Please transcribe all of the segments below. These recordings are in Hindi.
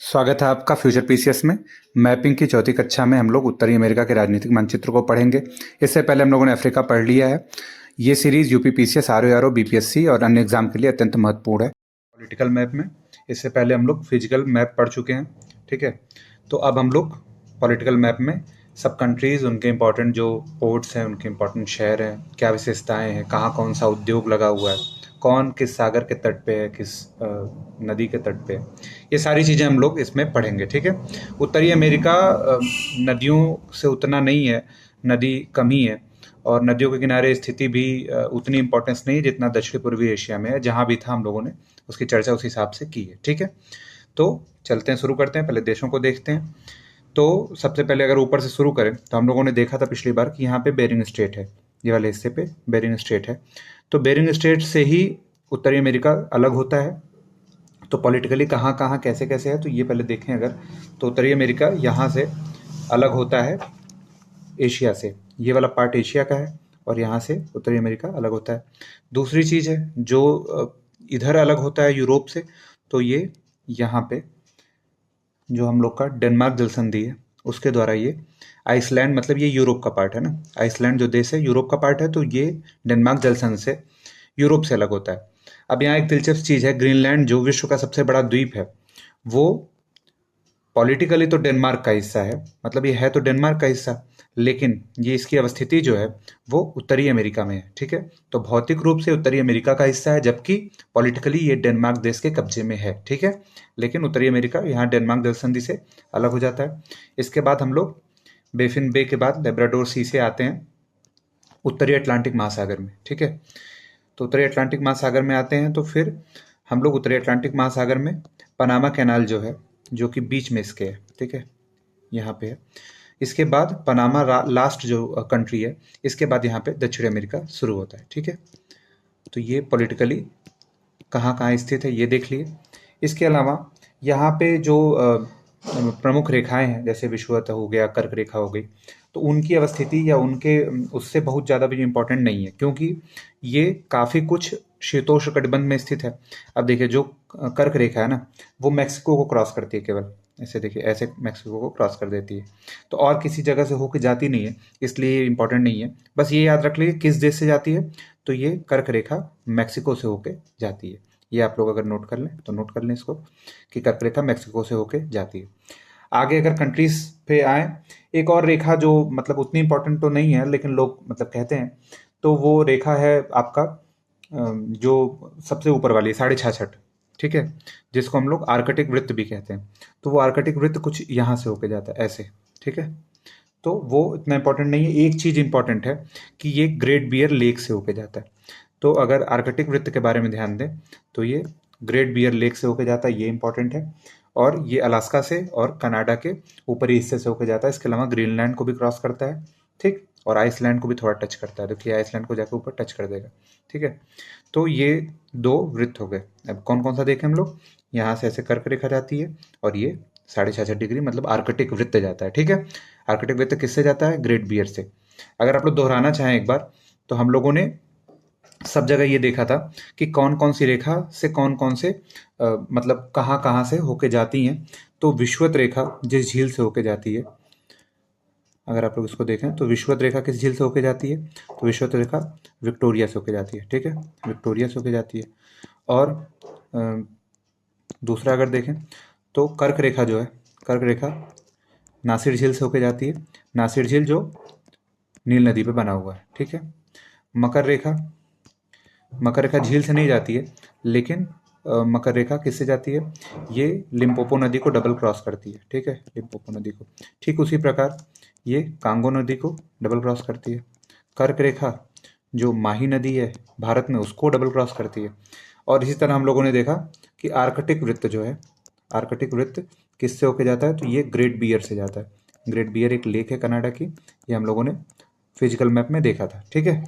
स्वागत है आपका फ्यूचर पीसीएस में। मैपिंग की चौथी कक्षा में हम लोग उत्तरी अमेरिका के राजनीतिक मानचित्र को पढ़ेंगे। इससे पहले हम लोगों ने अफ्रीका पढ़ लिया है। ये series UP PCS, RO, BPSC और अन्य एग्जाम के लिए अत्यंत महत्वपूर्ण है। पॉलिटिकल मैप में इससे पहले हम लोग फिजिकल मैप पढ़ चुके हैं, ठीक है। तो अब हम लोग पॉलिटिकल मैप में सब कंट्रीज़, उनके इंपॉर्टेंट जो पोर्ट्स हैं, उनके इंपॉर्टेंट शहर हैं, क्या विशेषताएं हैं, कहाँ कौन सा उद्योग लगा हुआ है, कौन किस सागर के तट पे है, किस नदी के तट पे है, ये सारी चीज़ें हम लोग इसमें पढ़ेंगे, ठीक है। उत्तरी अमेरिका नदियों से उतना नहीं है, नदी कम ही है, और नदियों के किनारे स्थिति भी उतनी इम्पोर्टेंस नहीं है जितना दक्षिण पूर्वी एशिया में है। जहाँ भी था हम लोगों ने उसकी चर्चा उस हिसाब से की है, ठीक है। तो चलते हैं, शुरू करते हैं। पहले देशों को देखते हैं। तो सबसे पहले अगर ऊपर से शुरू करें तो हम लोगों ने देखा था पिछली बार कि यहाँ पे बेरिंग स्ट्रेट है, ये वाले हिस्से पे बेरिंग स्ट्रेट है। तो बेरिंग स्ट्रेट से ही उत्तरी अमेरिका अलग होता है। तो पॉलिटिकली कहाँ कहाँ कैसे कैसे है, तो ये पहले देखें। अगर तो उत्तरी अमेरिका यहाँ से अलग होता है एशिया से, ये वाला पार्ट एशिया का है, और यहाँ से उत्तरी अमेरिका अलग होता है। दूसरी चीज़ है जो इधर अलग होता है यूरोप से, तो ये यहाँ पे जो हम लोग का डेनमार्क जल संधि है उसके द्वारा ये आइसलैंड, मतलब ये यूरोप का पार्ट है ना, आइसलैंड जो देश है यूरोप का पार्ट है, तो ये डेनमार्क जल संधि से यूरोप से अलग होता है। अब यहाँ एक दिलचस्प चीज़ है, ग्रीनलैंड जो विश्व का सबसे बड़ा द्वीप है, वो पॉलिटिकली तो डेनमार्क का हिस्सा है, मतलब ये है तो डेनमार्क का हिस्सा, लेकिन ये इसकी अवस्थिति जो है वो उत्तरी अमेरिका में है, ठीक है। तो भौतिक रूप से उत्तरी अमेरिका का हिस्सा है, जबकि पॉलिटिकली ये डेनमार्क देश के कब्जे में है, ठीक है। लेकिन उत्तरी अमेरिका यहाँ डेनमार्क जल संधि से अलग हो जाता है। इसके बाद हम लोग बेफिन बे के बाद लेब्राडोर सी से आते हैं उत्तरी अटलांटिक महासागर में, ठीक है। तो उत्तरी अटलांटिक महासागर में आते हैं तो फिर हम लोग उत्तरी अटलांटिक महासागर में पनामा कैनाल जो है, जो कि बीच में इसके है, ठीक है, यहाँ पे है। इसके बाद पनामा लास्ट जो कंट्री है, इसके बाद यहाँ पे दक्षिण अमेरिका शुरू होता है, ठीक है। तो ये पॉलिटिकली कहाँ कहाँ स्थित है ये देख लिए। इसके अलावा यहाँ पे जो प्रमुख रेखाएं हैं, जैसे विषुवत हो गया, कर्क रेखा हो गई, तो उनकी अवस्थिति या उनके उससे बहुत ज़्यादा भी इम्पोर्टेंट नहीं है, क्योंकि ये काफ़ी कुछ शीतोष्ण कटिबंध में स्थित है। अब देखिए जो कर्क रेखा है ना, वो मैक्सिको को क्रॉस करती है केवल, ऐसे देखिए, ऐसे मैक्सिको को क्रॉस कर देती है, तो और किसी जगह से होकर जाती नहीं है, इसलिए इम्पोर्टेंट नहीं है। बस ये याद रख लीजिए किस देश से जाती है, तो ये कर्क रेखा मैक्सिको से होके जाती है। ये आप लोग अगर नोट कर लें तो नोट कर लें इसको, कि कर्क रेखा मैक्सिको से होके जाती है। आगे अगर कंट्रीज पे आए, एक और रेखा जो मतलब उतनी इंपॉर्टेंट तो नहीं है लेकिन लोग मतलब कहते हैं, तो वो रेखा है आपका जो सबसे ऊपर वाली 66.5, ठीक है, जिसको हम लोग आर्कटिक वृत्त भी कहते हैं। तो वो आर्कटिक वृत्त कुछ यहाँ से होके जाता है ऐसे, ठीक है। तो वो इतना इंपॉर्टेंट नहीं है। एक चीज इंपॉर्टेंट है कि ये ग्रेट बियर लेक से होके जाता है। तो अगर आर्कटिक वृत्त के बारे में ध्यान दें तो ये ग्रेट बियर लेक से होके जाता है, ये इंपॉर्टेंट है। और ये अलास्का से और कनाडा के ऊपरी हिस्से से होके जाता है। इसके अलावा ग्रीनलैंड को भी क्रॉस करता है, ठीक, और आइसलैंड को भी थोड़ा टच करता है। देखिए आइसलैंड को जाकर ऊपर टच कर देगा, ठीक है। तो ये दो वृत्त हो गए। अब कौन कौन सा देखें हम लोग, यहाँ से ऐसे कर्क रेखा जाती है, और ये 66.5 डिग्री मतलब आर्कटिक वृत्त जाता है, ठीक है। आर्कटिक वृत्त किससे जाता है, ग्रेट बियर से। अगर आप लोग दोहराना चाहें एक बार, तो हम लोगों ने सब जगह ये देखा था कि कौन कौन सी रेखा से कौन कौन से मतलब कहाँ कहाँ से होके जाती हैं। तो विषुवत रेखा जिस झील से होके जाती है, अगर आप लोग इसको देखें तो विषुवत रेखा किस झील से होके जाती है, तो विषुवत रेखा विक्टोरिया से होके जाती है, ठीक है, विक्टोरिया से होके जाती है। और अ, दूसरा अगर देखें तो कर्क रेखा जो है, कर्क रेखा नासिर झील से होके जाती है। नासिर झील जो नील नदी पे बना हुआ है, ठीक है। मकर रेखा, मकर रेखा झील से नहीं जाती है, लेकिन मकर रेखा किससे जाती है, ये लिम्पोपो नदी को डबल क्रॉस करती है, ठीक है, लिम्पोपो नदी को। ठीक उसी प्रकार ये कांगो नदी को डबल क्रॉस करती है। कर्क रेखा जो माही नदी है भारत में, उसको डबल क्रॉस करती है। और इसी तरह हम लोगों ने देखा कि आर्कटिक वृत्त जो है, आर्कटिक वृत्त किससे होके जाता है, तो ये ग्रेट बियर से जाता है। ग्रेट बियर एक लेक है कनाडा की, ये हम लोगों ने फिजिकल मैप में देखा था, ठीक है।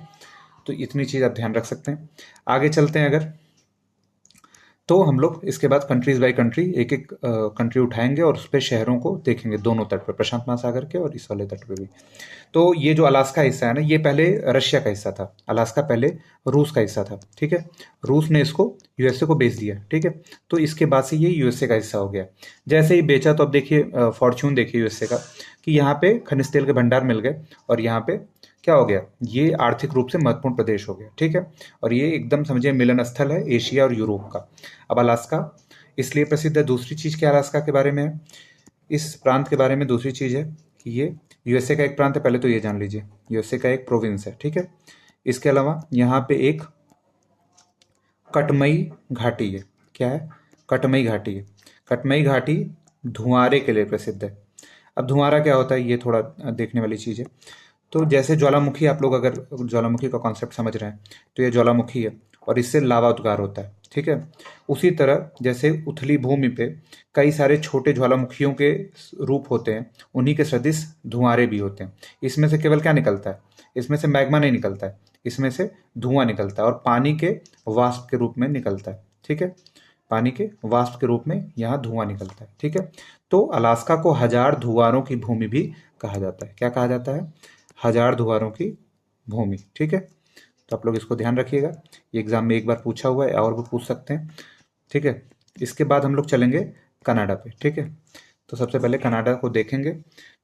तो इतनी चीज़ आप ध्यान रख सकते हैं। आगे चलते हैं अगर, तो हम लोग इसके बाद कंट्रीज बाय कंट्री एक एक कंट्री उठाएंगे और उस पर शहरों को देखेंगे, दोनों तट पर, प्रशांत महासागर के और इस वाले तट पे भी। तो ये जो अलास्का हिस्सा है ना, ये पहले रशिया का हिस्सा था, अलास्का पहले रूस का हिस्सा था, ठीक है। रूस ने इसको यूएसए को बेच दिया, ठीक है। तो इसके बाद से ये यूएसए का हिस्सा हो गया। जैसे ही बेचा तो अब देखिए फॉर्च्यून देखिए यूएसए का, कि यहाँ पे खनिज तेल के भंडार मिल गए और यहाँ पे क्या हो गया, ये आर्थिक रूप से महत्वपूर्ण प्रदेश हो गया, ठीक है। और ये एकदम समझिए मिलन स्थल है एशिया और यूरोप का। अब अलास्का इसलिए प्रसिद्ध है, दूसरी चीज क्या अलास्का के बारे में है, इस प्रांत के बारे में दूसरी चीज है कि ये यूएसए का एक प्रांत है, पहले तो ये जान लीजिए, यूएसए का एक प्रोविंस है, ठीक है। इसके अलावा यहाँ पे एक कटमई घाटी है, क्या है, कटमई घाटी है। कटमई घाटी धुआंरे के लिए प्रसिद्ध है। अब धुआंरा क्या होता है, ये थोड़ा देखने वाली चीज़ है। तो जैसे ज्वालामुखी, आप लोग अगर ज्वालामुखी का कॉन्सेप्ट समझ रहे हैं, तो ये ज्वालामुखी है और इससे लावा उद्गार होता है, ठीक है। उसी तरह जैसे उथली भूमि पे कई सारे छोटे ज्वालामुखियों के रूप होते हैं, उन्हीं के सदृश धुआंरे भी होते हैं। इसमें से केवल क्या निकलता है, इसमें से मैग्मा नहीं निकलता है, इसमें से धुआं निकलता है और पानी के वाष्प के रूप में निकलता है, ठीक है। पानी के वाष्प के रूप में यहाँ धुआं निकलता है, ठीक है। तो अलास्का को हजार धुआरों की भूमि भी कहा जाता है। क्या कहा जाता है, हजार धुआरों की भूमि, ठीक है। तो आप लोग इसको ध्यान रखिएगा, ये एग्जाम में एक बार पूछा हुआ है और भी पूछ सकते हैं, ठीक है। इसके बाद हम लोग चलेंगे कनाडा पे, ठीक है। तो सबसे पहले कनाडा को देखेंगे।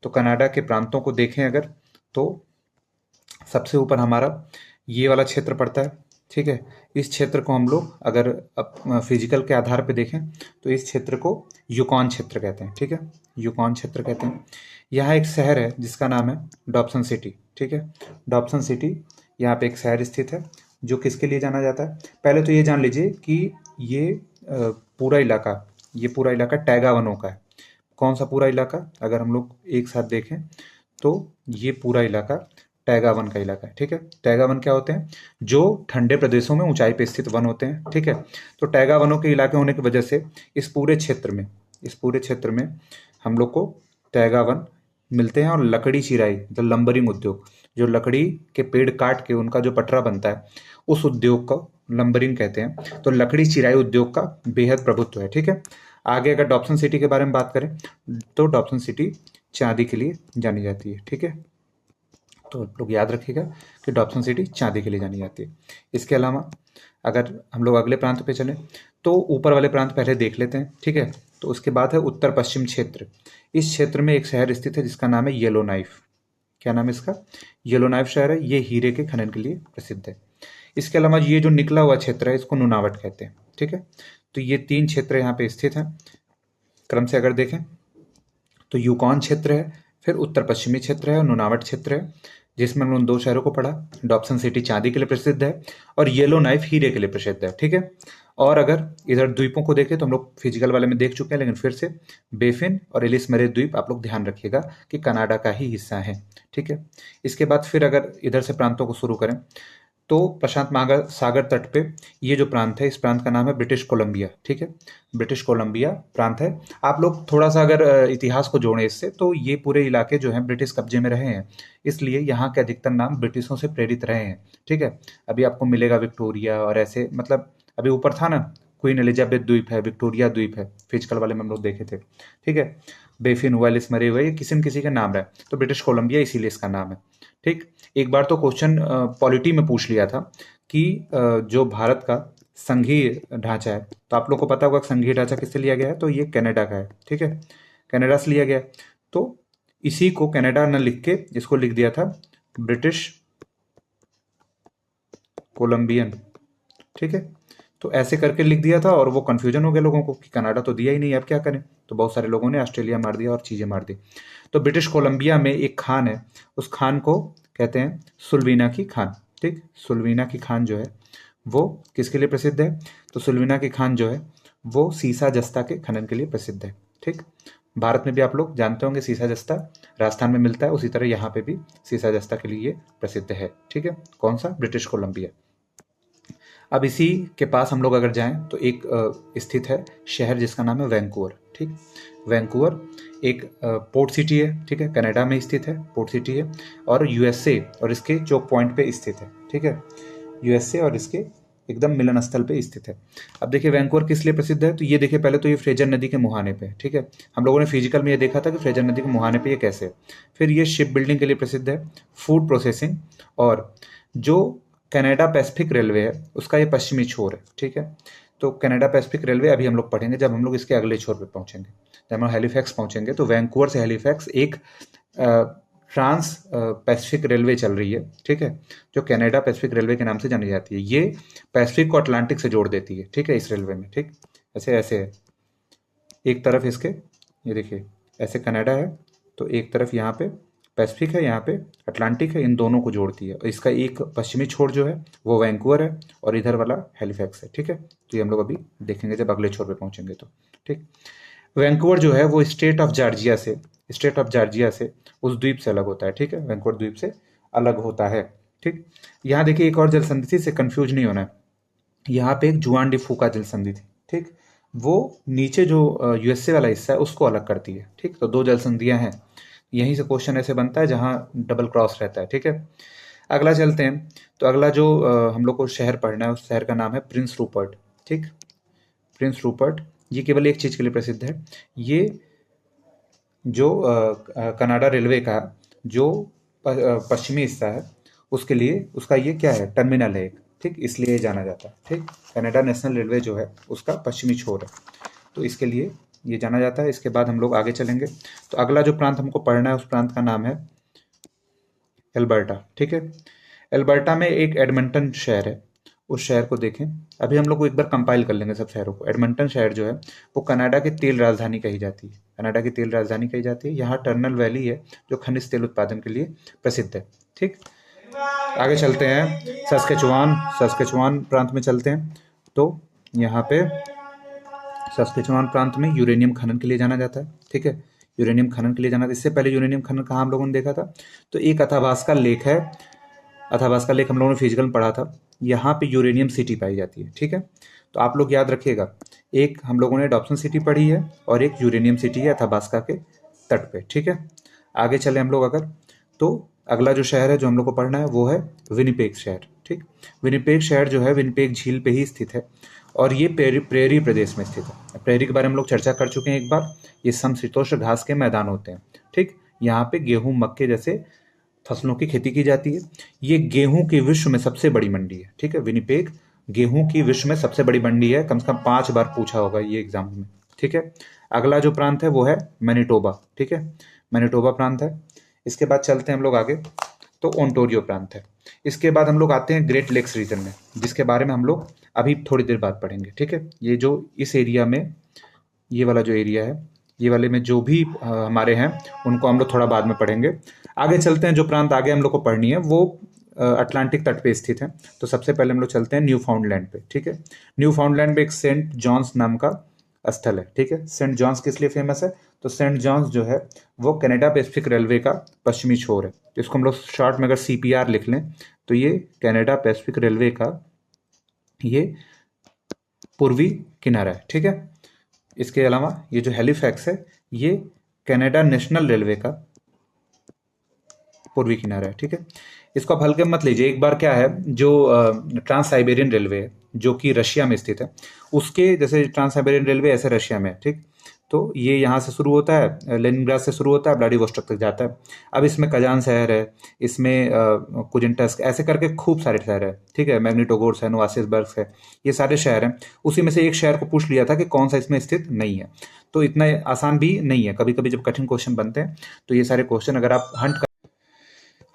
तो कनाडा के प्रांतों को देखें अगर, तो सबसे ऊपर हमारा ये वाला क्षेत्र पड़ता है, ठीक है। इस क्षेत्र को हम लोग अगर फिजिकल के आधार पे देखें तो इस क्षेत्र को यूकॉन क्षेत्र कहते हैं, ठीक है, यूकॉन क्षेत्र कहते हैं। यहाँ एक शहर है जिसका नाम है डॉप्सन सिटी, ठीक है। डॉप्सन सिटी यहाँ पे एक शहर स्थित है जो किसके लिए जाना जाता है, पहले तो ये जान लीजिए कि ये पूरा इलाका टैगा वनों का है। कौन सा पूरा इलाका, अगर हम लोग एक साथ देखें तो ये पूरा इलाका टैगा वन का इलाका है, ठीक है। टैगा वन क्या होते हैं, जो ठंडे प्रदेशों में ऊंचाई पे स्थित वन होते हैं, ठीक है। तो टैगा वनों के इलाके होने की वजह से इस पूरे क्षेत्र में हम लोग को टैगा वन मिलते हैं। और लकड़ी चिराई, द लंबरिंग उद्योग, जो लकड़ी के पेड़ काट के उनका जो पटरा बनता है, उस उद्योग को लंबरिंग कहते हैं। तो लकड़ी चिराई उद्योग का बेहद प्रभुत्व है, ठीक है। आगे अगर डॉप्सन सिटी के बारे में बात करें तो डॉप्सन सिटी चांदी के लिए जानी जाती है, ठीक है। तो आप लोग याद रखिएगा कि डॉप्सन सिटी चांदी के लिए जानी जाती है। इसके अलावा अगर हम लोग अगले प्रांत पे चलें तो ऊपर वाले प्रांत पहले देख लेते हैं, ठीक है। तो उसके बाद है उत्तर पश्चिम क्षेत्र। इस क्षेत्र में एक शहर स्थित है जिसका नाम है येलो नाइफ। क्या नाम है इसका, येलो नाइफ शहर है। ये हीरे के खनन के लिए प्रसिद्ध है। इसके अलावा ये जो निकला हुआ क्षेत्र है इसको नुनावट कहते हैं, ठीक है। तो ये 3 क्षेत्र यहाँ पे स्थित हैं। क्रम से अगर देखें तो यूकॉन क्षेत्र है, फिर उत्तर पश्चिमी क्षेत्र है और नुनावट क्षेत्र है, जिसमें हमने उन 2 शहरों को पढ़ा। डॉप्सन सिटी चांदी के लिए प्रसिद्ध है और येलो नाइफ हीरे के लिए प्रसिद्ध है, ठीक है। और अगर इधर द्वीपों को देखें तो हम लोग फिजिकल वाले में देख चुके हैं, लेकिन फिर से बेफिन और एलिस मरे द्वीप आप लोग ध्यान रखिएगा कि कनाडा का ही हिस्सा है, ठीक है। इसके बाद फिर अगर इधर से प्रांतों को शुरू करें तो प्रशांत महासागर तट पे ये जो प्रांत है, इस प्रांत का नाम है ब्रिटिश कोलंबिया, ठीक है। ब्रिटिश कोलंबिया प्रांत है। आप लोग थोड़ा सा अगर इतिहास को जोड़ें इससे, तो ये पूरे इलाके जो हैं ब्रिटिश कब्जे में रहे हैं, इसलिए यहाँ के अधिकतर नाम ब्रिटिशों से प्रेरित रहे हैं, ठीक है। अभी आपको मिलेगा विक्टोरिया और ऐसे, मतलब अभी ऊपर था ना क्वीन एलिजाबेथ द्वीप है, विक्टोरिया द्वीप है, फिजिकल वाले में हम लोग देखे थे, ठीक है। बेफिन हुआ, एलिस मरे हुए, ये किसी न किसी का नाम रहा है, तो ब्रिटिश कोलंबिया इसीलिए इसका नाम है, ठीक। एक बार तो क्वेश्चन पॉलिटी में पूछ लिया था कि जो भारत का संघीय ढांचा है, तो आप लोग को पता होगा संघीय ढांचा किससे लिया गया है, तो ये कनाडा का है, ठीक है, कनाडा से लिया गया। तो इसी को कनाडा न लिख के इसको लिख दिया था ब्रिटिश कोलंबियन, ठीक है। तो ऐसे करके लिख दिया था और वो कंफ्यूजन हो गया लोगों को कि कनाडा तो दिया ही नहीं, अब क्या करें। तो बहुत सारे लोगों ने ऑस्ट्रेलिया मार दिया और चीज़ें मार दी। तो ब्रिटिश कोलंबिया में एक खान है, उस खान को कहते हैं सुल्वीना की खान, ठीक। सुल्वीना की खान जो है वो किसके लिए प्रसिद्ध है, तो सुल्वीना की खान जो है वो सीसा जस्ता के खनन के लिए प्रसिद्ध है, ठीक। भारत में भी आप लोग जानते होंगे सीसा जस्ता राजस्थान में मिलता है, उसी तरह यहाँ पे भी सीसा जस्ता के लिए प्रसिद्ध है, ठीक है। कौन सा, ब्रिटिश कोलंबिया। अब इसी के पास हम लोग अगर जाएं तो एक स्थित है शहर जिसका नाम है वैंकूवर, ठीक। वैंकूवर एक पोर्ट सिटी है, ठीक है, कनाडा में स्थित है, पोर्ट सिटी है और यूएसए और इसके चोक पॉइंट पे स्थित है, ठीक है। यूएसए और इसके एकदम मिलन स्थल पे स्थित है। अब देखिए वैंकूवर किस लिए प्रसिद्ध है, तो ये देखिए पहले तो ये फ्रेजर नदी के मुहाने पे है, ठीक है। हम लोगों ने फिजिकल में ये देखा था कि फ्रेजर नदी के मुहाने पे ये कैसे है। फिर ये शिप बिल्डिंग के लिए प्रसिद्ध है, फूड प्रोसेसिंग, और जो कनाडा पैसिफिक रेलवे है उसका ये पश्चिमी छोर है, ठीक है। तो कनाडा पैसिफिक रेलवे अभी हम लोग पढ़ेंगे जब हम लोग इसके अगले छोर पे पहुंचेंगे, जब हम हैलिफैक्स पहुंचेंगे। तो वैंकूवर से हैलिफैक्स एक ट्रांस पैसिफिक रेलवे चल रही है, ठीक है, जो कनाडा पैसिफिक रेलवे के नाम से जानी जाती है। ये पैसिफिक को अटलांटिक से जोड़ देती है, ठीक है, इस रेलवे में, ठीक। ऐसे ऐसे है, एक तरफ इसके ये देखिए ऐसे कनाडा है, तो एक तरफ यहाँ पे पैसिफिक है, यहाँ पे अटलांटिक है, इन दोनों को जोड़ती है। और इसका एक पश्चिमी छोर जो है वो वैंकूवर है और इधर वाला हैलिफैक्स है, ठीक है। तो ये हम लोग अभी देखेंगे जब अगले छोर पे पहुंचेंगे तो, ठीक। वैंकूवर जो है वो स्टेट ऑफ जॉर्जिया से उस द्वीप से अलग होता है, ठीक है, वैंकूवर द्वीप से अलग होता है, ठीक। यहाँ देखिए एक और जल संधि थी, इसे कंफ्यूज नहीं होना है। यहाँ पे एक जुआन डी फूका जल संधि थी, ठीक। वो नीचे जो यूएसए वाला हिस्सा है उसको अलग करती है, ठीक। तो दो जल संधियां हैं, यहीं से क्वेश्चन ऐसे बनता है जहाँ डबल क्रॉस रहता है, ठीक है। अगला चलते हैं, तो अगला जो हम लोग को शहर पढ़ना है उस शहर का नाम है प्रिंस रूपर्ट, ठीक। प्रिंस रूपर्ट ये केवल एक चीज़ के लिए प्रसिद्ध है, ये जो कनाडा रेलवे का जो पश्चिमी हिस्सा है उसके लिए उसका ये क्या है, टर्मिनल है एक, ठीक, इसलिए ये जाना जाता है, ठीक। कनाडा नेशनल रेलवे जो है उसका पश्चिमी छोर है, तो इसके लिए ये जाना जाता है। इसके बाद हम लोग आगे चलेंगे, तो अगला जो प्रांत हमको पढ़ना है उस प्रांत का नाम है एल्बर्टा, ठीक है। एल्बर्टा में एक एडमंटन शहर है, उस शहर को देखें। अभी हम लोग को एक बार कंपाइल कर लेंगे सब शहरों को। एडमंटन शहर जो है वो कनाडा की तेल राजधानी कही जाती है, कनाडा की तेल राजधानी कही जाती है। यहाँ टर्नल वैली है जो खनिज तेल उत्पादन के लिए प्रसिद्ध है, ठीक। आगे चलते हैं, सस्केचुआन प्रांत में चलते हैं। तो यहाँ पे सस्केचुआन प्रांत में यूरेनियम खनन के लिए जाना जाता है, ठीक है, यूरेनियम खनन के लिए जाना। इससे पहले यूरेनियम खनन कहाँ हम लोगों ने देखा था, तो एक अथाबास्का लेक है, अथाबास्का लेक हम लोगों ने फिजिकल में पढ़ा था। यहाँ पे यूरेनियम सिटी पाई जाती है, ठीक है। तो आप लोग याद रखिएगा, एक हम लोगों ने डॉप्सन सिटी पढ़ी है और एक यूरेनियम सिटी है अथाबास्का के तट पे, ठीक है। आगे चले हम लोग अगर, तो अगला जो शहर है जो हम लोग को पढ़ना है वो है विनिपेग शहर, ठीक। विनिपेग शहर जो है विनिपेग झील पे ही स्थित है और ये प्रेरी प्रदेश में स्थित है। प्रेरी के बारे में हम लोग चर्चा कर चुके हैं एक बार, ये समशीतोष्ण घास के मैदान होते हैं, ठीक। यहाँ पे गेहूं मक्के जैसे फसलों की खेती की जाती है। ये गेहूं की विश्व में सबसे बड़ी मंडी है, ठीक है। विनिपेग गेहूं की विश्व में सबसे बड़ी मंडी है, कम से कम 5 बार पूछा होगा ये एग्जाम में, ठीक है। अगला जो प्रांत है वो है मैनिटोबा, ठीक है, मैनिटोबा प्रांत है। इसके बाद चलते हैं हम लोग आगे, तो ओंटारियो प्रांत है। इसके बाद हम लोग आते हैं ग्रेट लेक्स रीजन में, जिसके बारे में हम लोग अभी थोड़ी देर बाद पढ़ेंगे, ठीक है। ये जो इस एरिया में, ये वाला जो एरिया है, ये वाले में जो भी हमारे हैं उनको हम लोग थोड़ा बाद में पढ़ेंगे। आगे चलते हैं, जो प्रांत आगे हम लोग को पढ़नी है वो अटलांटिक तट पे स्थित है। तो सबसे पहले हम लोग चलते हैं न्यू फाउंडलैंड पे, ठीक है। न्यू फाउंडलैंड में एक सेंट जॉन्स नाम का स्थल है, ठीक है। सेंट जॉन्स किस लिए फेमस है, तो सेंट जॉन्स जो है वो कनाडा पैसिफिक रेलवे का पश्चिमी छोर है। तो इसको हम लोग शॉर्ट में अगर CPR लिख लें तो ये कनाडा पैसिफिक रेलवे का ये पूर्वी किनारा है, ठीक है। इसके अलावा ये जो हैलिफैक्स है ये कनाडा नेशनल रेलवे का पूर्वी किनारा है, ठीक है। इसको आप हल्के मत लीजिए, एक बार क्या है जो ट्रांस साइबेरियन रेलवे है जो कि रशिया में स्थित है, उसके जैसे ट्रांस साइबेरियन रेलवे ऐसे रशिया में है, ठीक। तो ये यहाँ से शुरू होता है, लेनिनग्राड से शुरू होता है, व्लादिवोस्टोक तक जाता है। अब इसमें कजान शहर है, इसमें कुजिनटस्क, ऐसे करके खूब सारे शहर है, ठीक है, मैग्निटोगोर्स है, नोवासिसबर्ग है, ये सारे शहर हैं। उसी में से एक शहर को पूछ लिया था कि कौन सा इसमें स्थित नहीं है, तो इतना आसान भी नहीं है। कभी कभी जब कठिन क्वेश्चन बनते हैं तो ये सारे क्वेश्चन अगर आप हंट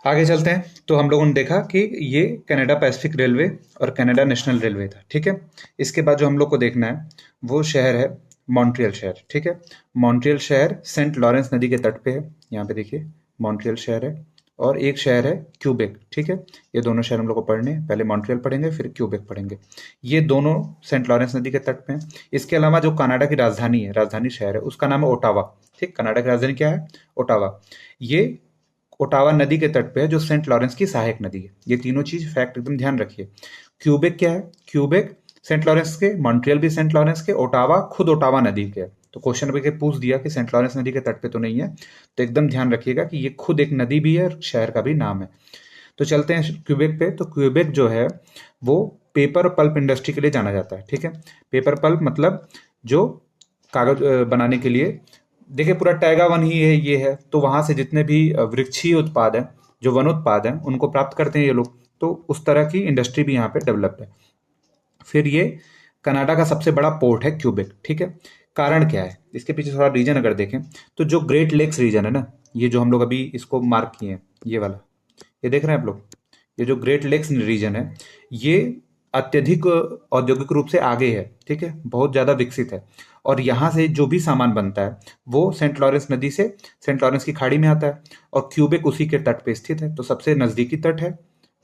आगे चलते हैं, तो हम लोगों ने देखा कि ये कनाडा पैसिफिक रेलवे और कनाडा नेशनल रेलवे था, ठीक है। इसके बाद जो हम लोग को देखना है वो शहर है मॉन्ट्रियल शहर, ठीक है। मॉन्ट्रियल शहर सेंट लॉरेंस नदी के तट पे है, यहाँ पे देखिए मॉन्ट्रियल शहर है, और एक शहर है क्यूबेक, ठीक है। ये दोनों शहर हम लोग को पढ़ने हैं, पहले मॉन्ट्रियल पढ़ेंगे फिर क्यूबेक पढ़ेंगे। ये दोनों सेंट लॉरेंस नदी के तट पे हैं। इसके अलावा जो कनाडा की राजधानी है, राजधानी शहर है, उसका नाम है ओटावा, ठीक। कनाडा की राजधानी क्या है, ओटावा। ये ओटावा नदी के तट पे है जो सेंट लॉरेंस की सहायक नदी है। ये तीनों चीज फैक्ट एकदम ध्यान रखिए। क्यूबेक क्या है, क्यूबेक सेंट लॉरेंस के, मॉन्ट्रियल भी सेंट लॉरेंस के, ओटावा खुद ओटावा नदी के। तो क्वेश्चन अभी पूछ दिया कि सेंट लॉरेंस नदी के तट पे तो नहीं है, तो एकदम ध्यान रखिएगा कि ये खुद एक नदी भी है और शहर का भी नाम है। तो चलते हैं क्यूबेक पे। तो क्यूबेक जो है वो पेपर पल्प इंडस्ट्री के लिए जाना जाता है। ठीक है, पेपर पल्प मतलब जो कागज बनाने के लिए, देखिए पूरा टैगा वन ही है ये है, तो वहां से जितने भी वृक्षीय उत्पाद हैं, जो वन उत्पाद हैं, उनको प्राप्त करते हैं ये लोग। तो उस तरह की इंडस्ट्री भी यहाँ पे डेवलप्ड है। फिर ये कनाडा का सबसे बड़ा पोर्ट है क्यूबेक। ठीक है, कारण क्या है इसके पीछे थोड़ा रीजन अगर देखें तो जो ग्रेट लेक्स रीजन है ना, ये जो हम लोग अभी इसको मार्क किए हैं, ये वाला, ये देख रहे हैं आप लोग, ये जो ग्रेट लेक्स रीजन है, ये अत्यधिक औद्योगिक रूप से आगे है। ठीक है, बहुत ज़्यादा विकसित है, और यहाँ से जो भी सामान बनता है वो सेंट लॉरेंस नदी से, सेंट लॉरेंस की खाड़ी में आता है, और क्यूबेक उसी के तट पे स्थित है, तो सबसे नज़दीकी तट है।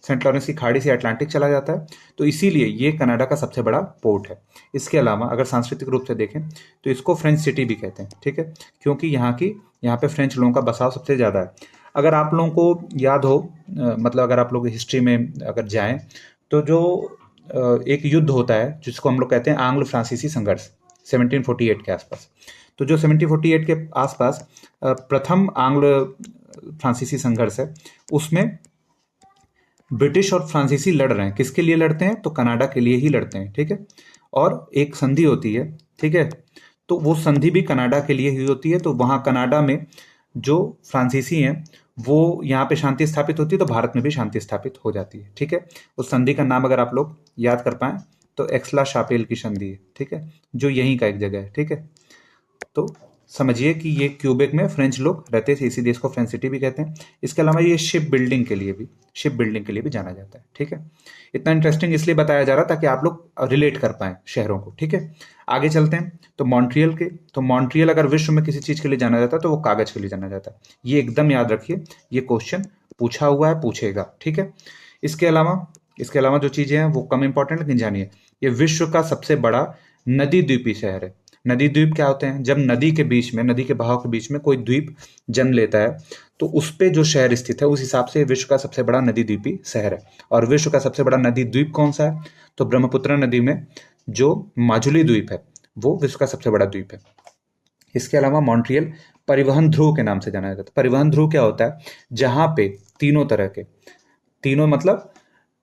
सेंट लॉरेंस की खाड़ी से अटलांटिक चला जाता है, तो इसीलिए ये कनाडा का सबसे बड़ा पोर्ट है। इसके अलावा अगर सांस्कृतिक रूप से देखें तो इसको फ्रेंच सिटी भी कहते हैं। ठीक है, क्योंकि यहाँ पे फ्रेंच लोगों का बसाव सबसे ज़्यादा है। अगर आप लोगों को याद हो, मतलब अगर आप लोग हिस्ट्री में अगर जाएं, तो जो एक युद्ध होता है जिसको हम लोग कहते हैं आंग्ल फ्रांसीसी संघर्ष, 1748 के आसपास। तो जो 1748 के आसपास प्रथम आंग्ल फ्रांसीसी संघर्ष है, उसमें ब्रिटिश और फ्रांसीसी लड़ रहे हैं। किसके लिए लड़ते हैं? तो कनाडा के लिए ही लड़ते हैं। ठीक है, और एक संधि होती है। ठीक है, तो वो संधि भी कनाडा के लिए ही होती है। तो वहाँ कनाडा में जो फ्रांसीसी हैं वो यहाँ पे शांति स्थापित होती है, तो भारत में भी शांति स्थापित हो जाती है। ठीक है, उस संधि का नाम अगर आप लोग याद कर पाएं तो एक्सला शापेल की संधि है। ठीक है, जो यहीं का एक जगह है। ठीक है, तो समझिए कि ये क्यूबेक में फ्रेंच लोग रहते थे, इसी देश को फ्रेंच सिटी भी कहते हैं। इसके अलावा ये शिप बिल्डिंग के लिए भी जाना जाता है। ठीक है, इतना इंटरेस्टिंग इसलिए बताया जा रहा ताकि आप लोग रिलेट कर पाएं शहरों को। ठीक है, आगे चलते हैं। तो मॉन्ट्रियल अगर विश्व में किसी चीज के लिए जाना जाता है तो वो कागज के लिए जाना जाता है। ये एकदम याद रखिए, ये क्वेश्चन पूछा हुआ है, पूछेगा। ठीक है, इसके अलावा जो चीजें हैं वो कम इंपॉर्टेंट, लेकिन जानिए ये विश्व का सबसे बड़ा नदी द्वीपी शहर है। नदी द्वीप क्या होते हैं? जब नदी के बीच में, नदी के बहाव के बीच में कोई द्वीप जन्म लेता है तो उस पे जो शहर स्थित है उस हिसाब से विश्व का सबसे बड़ा नदी द्वीपी शहर है। और विश्व का सबसे बड़ा नदी द्वीप कौन सा है? तो ब्रह्मपुत्र नदी में जो माजुली द्वीप है वो विश्व का सबसे बड़ा द्वीप है। इसके अलावा मॉन्ट्रियल परिवहन ध्रुव के नाम से जाना जाता है। परिवहन ध्रुव क्या होता है? जहां पे तीनों तरह के, तीनों मतलब